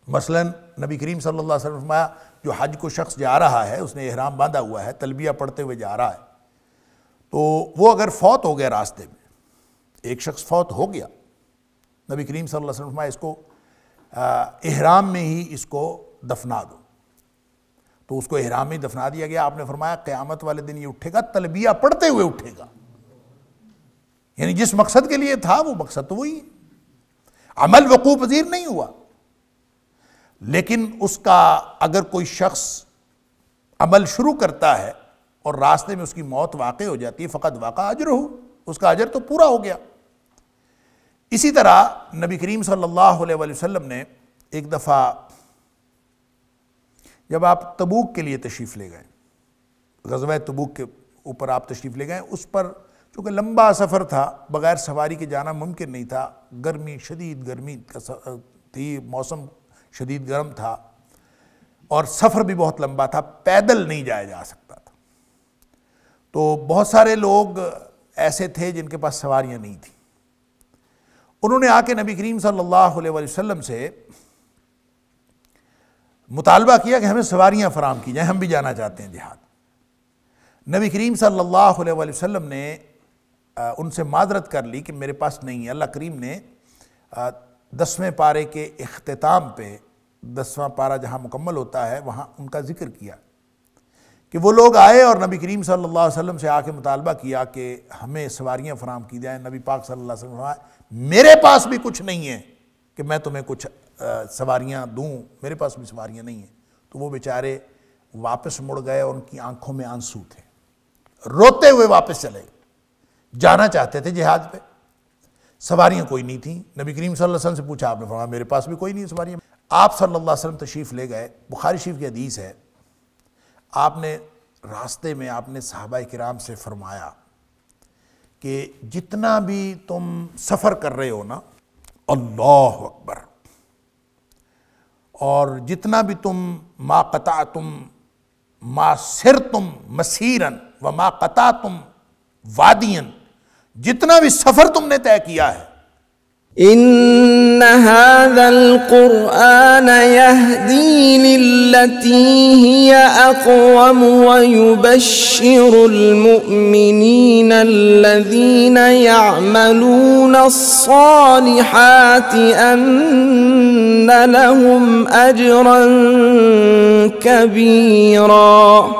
مثلا نبی کریم صلی اللہ علیہ وسلم نے فرمایا جو حج کو شخص جا رہا ہے، اس نے احرام باندھا ہوا ہے، تلبیہ پڑھتے ہوئے جا رہا ہے، تو وہ اگر فوت ہو گیا راستے میں، ایک شخص فوت ہو گیا، نبی کریم صلی اللہ علیہ وسلم نے فرمایا اس کو احرام میں ہی اس کو دفنا دو، تو اس کو احرام میں ہی دفنا دیا گیا۔ آپ نے فرمایا قیامت والے دن یہ اٹھے گا، تلبیہ پڑھتے ہوئے اٹھے گا، یعنی جس مقصد کے لیے تھا وہ مقصد تو وہی ہے، عمل وقوع پذیر نہیں ہوا۔ لیکن اس کا اگر کوئی شخص عمل شروع کرتا ہے اور راستے میں اس کی موت واقع ہو جاتی ہے، فقط واقع اجرہ، اس کا اجر تو پورا ہو گیا۔ اسی طرح نبی کریم صلی اللہ علیہ وسلم نے ایک دفعہ جب آپ تبوک کے لیے تشریف لے گئے، غزوہ تبوک کے اوپر آپ تشریف لے گئے، اس پر چونکہ لمبا سفر تھا، بغیر سواری کے جانا ممکن نہیں تھا، گرمی شدید گرمی تھی، موسم شدید گرم تھا اور سفر بھی بہت لمبا تھا، پیدل نہیں جایا جا سکتا تھا، تو بہت سارے لوگ ایسے تھے جن کے پاس سواریاں نہیں تھیں۔ انہوں نے آ کے نبی کریم صلی اللہ علیہ وسلم سے مطالبہ کیا کہ ہمیں سواریاں فراہم کی جائیں، ہم بھی جانا چاہتے ہیں جہاد۔ نبی کریم صلی اللہ علیہ وسلم نے ان سے معذرت کر لی کہ میرے پاس نہیں ہے۔ اللہ کریم نے 10ویں پارے کے اختتام پہ، 10واں پارہ جہاں مکمل ہوتا ہے وہاں ان کا ذکر کیا کہ وہ لوگ آئے اور نبی کریم صلی اللہ علیہ وسلم سے آ کے مطالبہ کیا کہ ہمیں سواریاں فراہم کی جائیں۔ نبی پاک صلی اللہ علیہ وسلم نے فرمایا میرے پاس بھی کچھ نہیں ہے کہ میں تمہیں کچھ سواریاں دوں، میرے پاس بھی سواریاں نہیں ہیں۔ تو وہ بیچارے واپس مڑ گئے اور ان کی آنکھوں میں آنسو تھے، روتے ہوئے واپس چلے گئے، جانا چاہتے تھے جہاد پہ، سواریاں کوئی نہیں تھیں۔ نبی کریم صلی اللہ علیہ وسلم سے پوچھا، آپ نے فرمایا میرے پاس بھی کوئی نہیں سواریاں۔ آپ صلی اللہ علیہ وسلم تشریف لے گئے، بخاری شریف کی حدیث ہے، آپ نے راستے میں آپ نے صحابہ کرام سے فرمایا کہ جتنا بھی تم سفر کر رہے ہو نا، اللہ اکبر، اور جتنا بھی تم ما قطعتم ما سرتم مسیرا وما قطعتم وادیا، جتنا بھی سفر تم نے طے کیا ہے، إن هذا القرآن يهدي للتي هي أقوم ويبشر المؤمنين الذين يعملون الصالحات أن لهم أجرا كبيرا.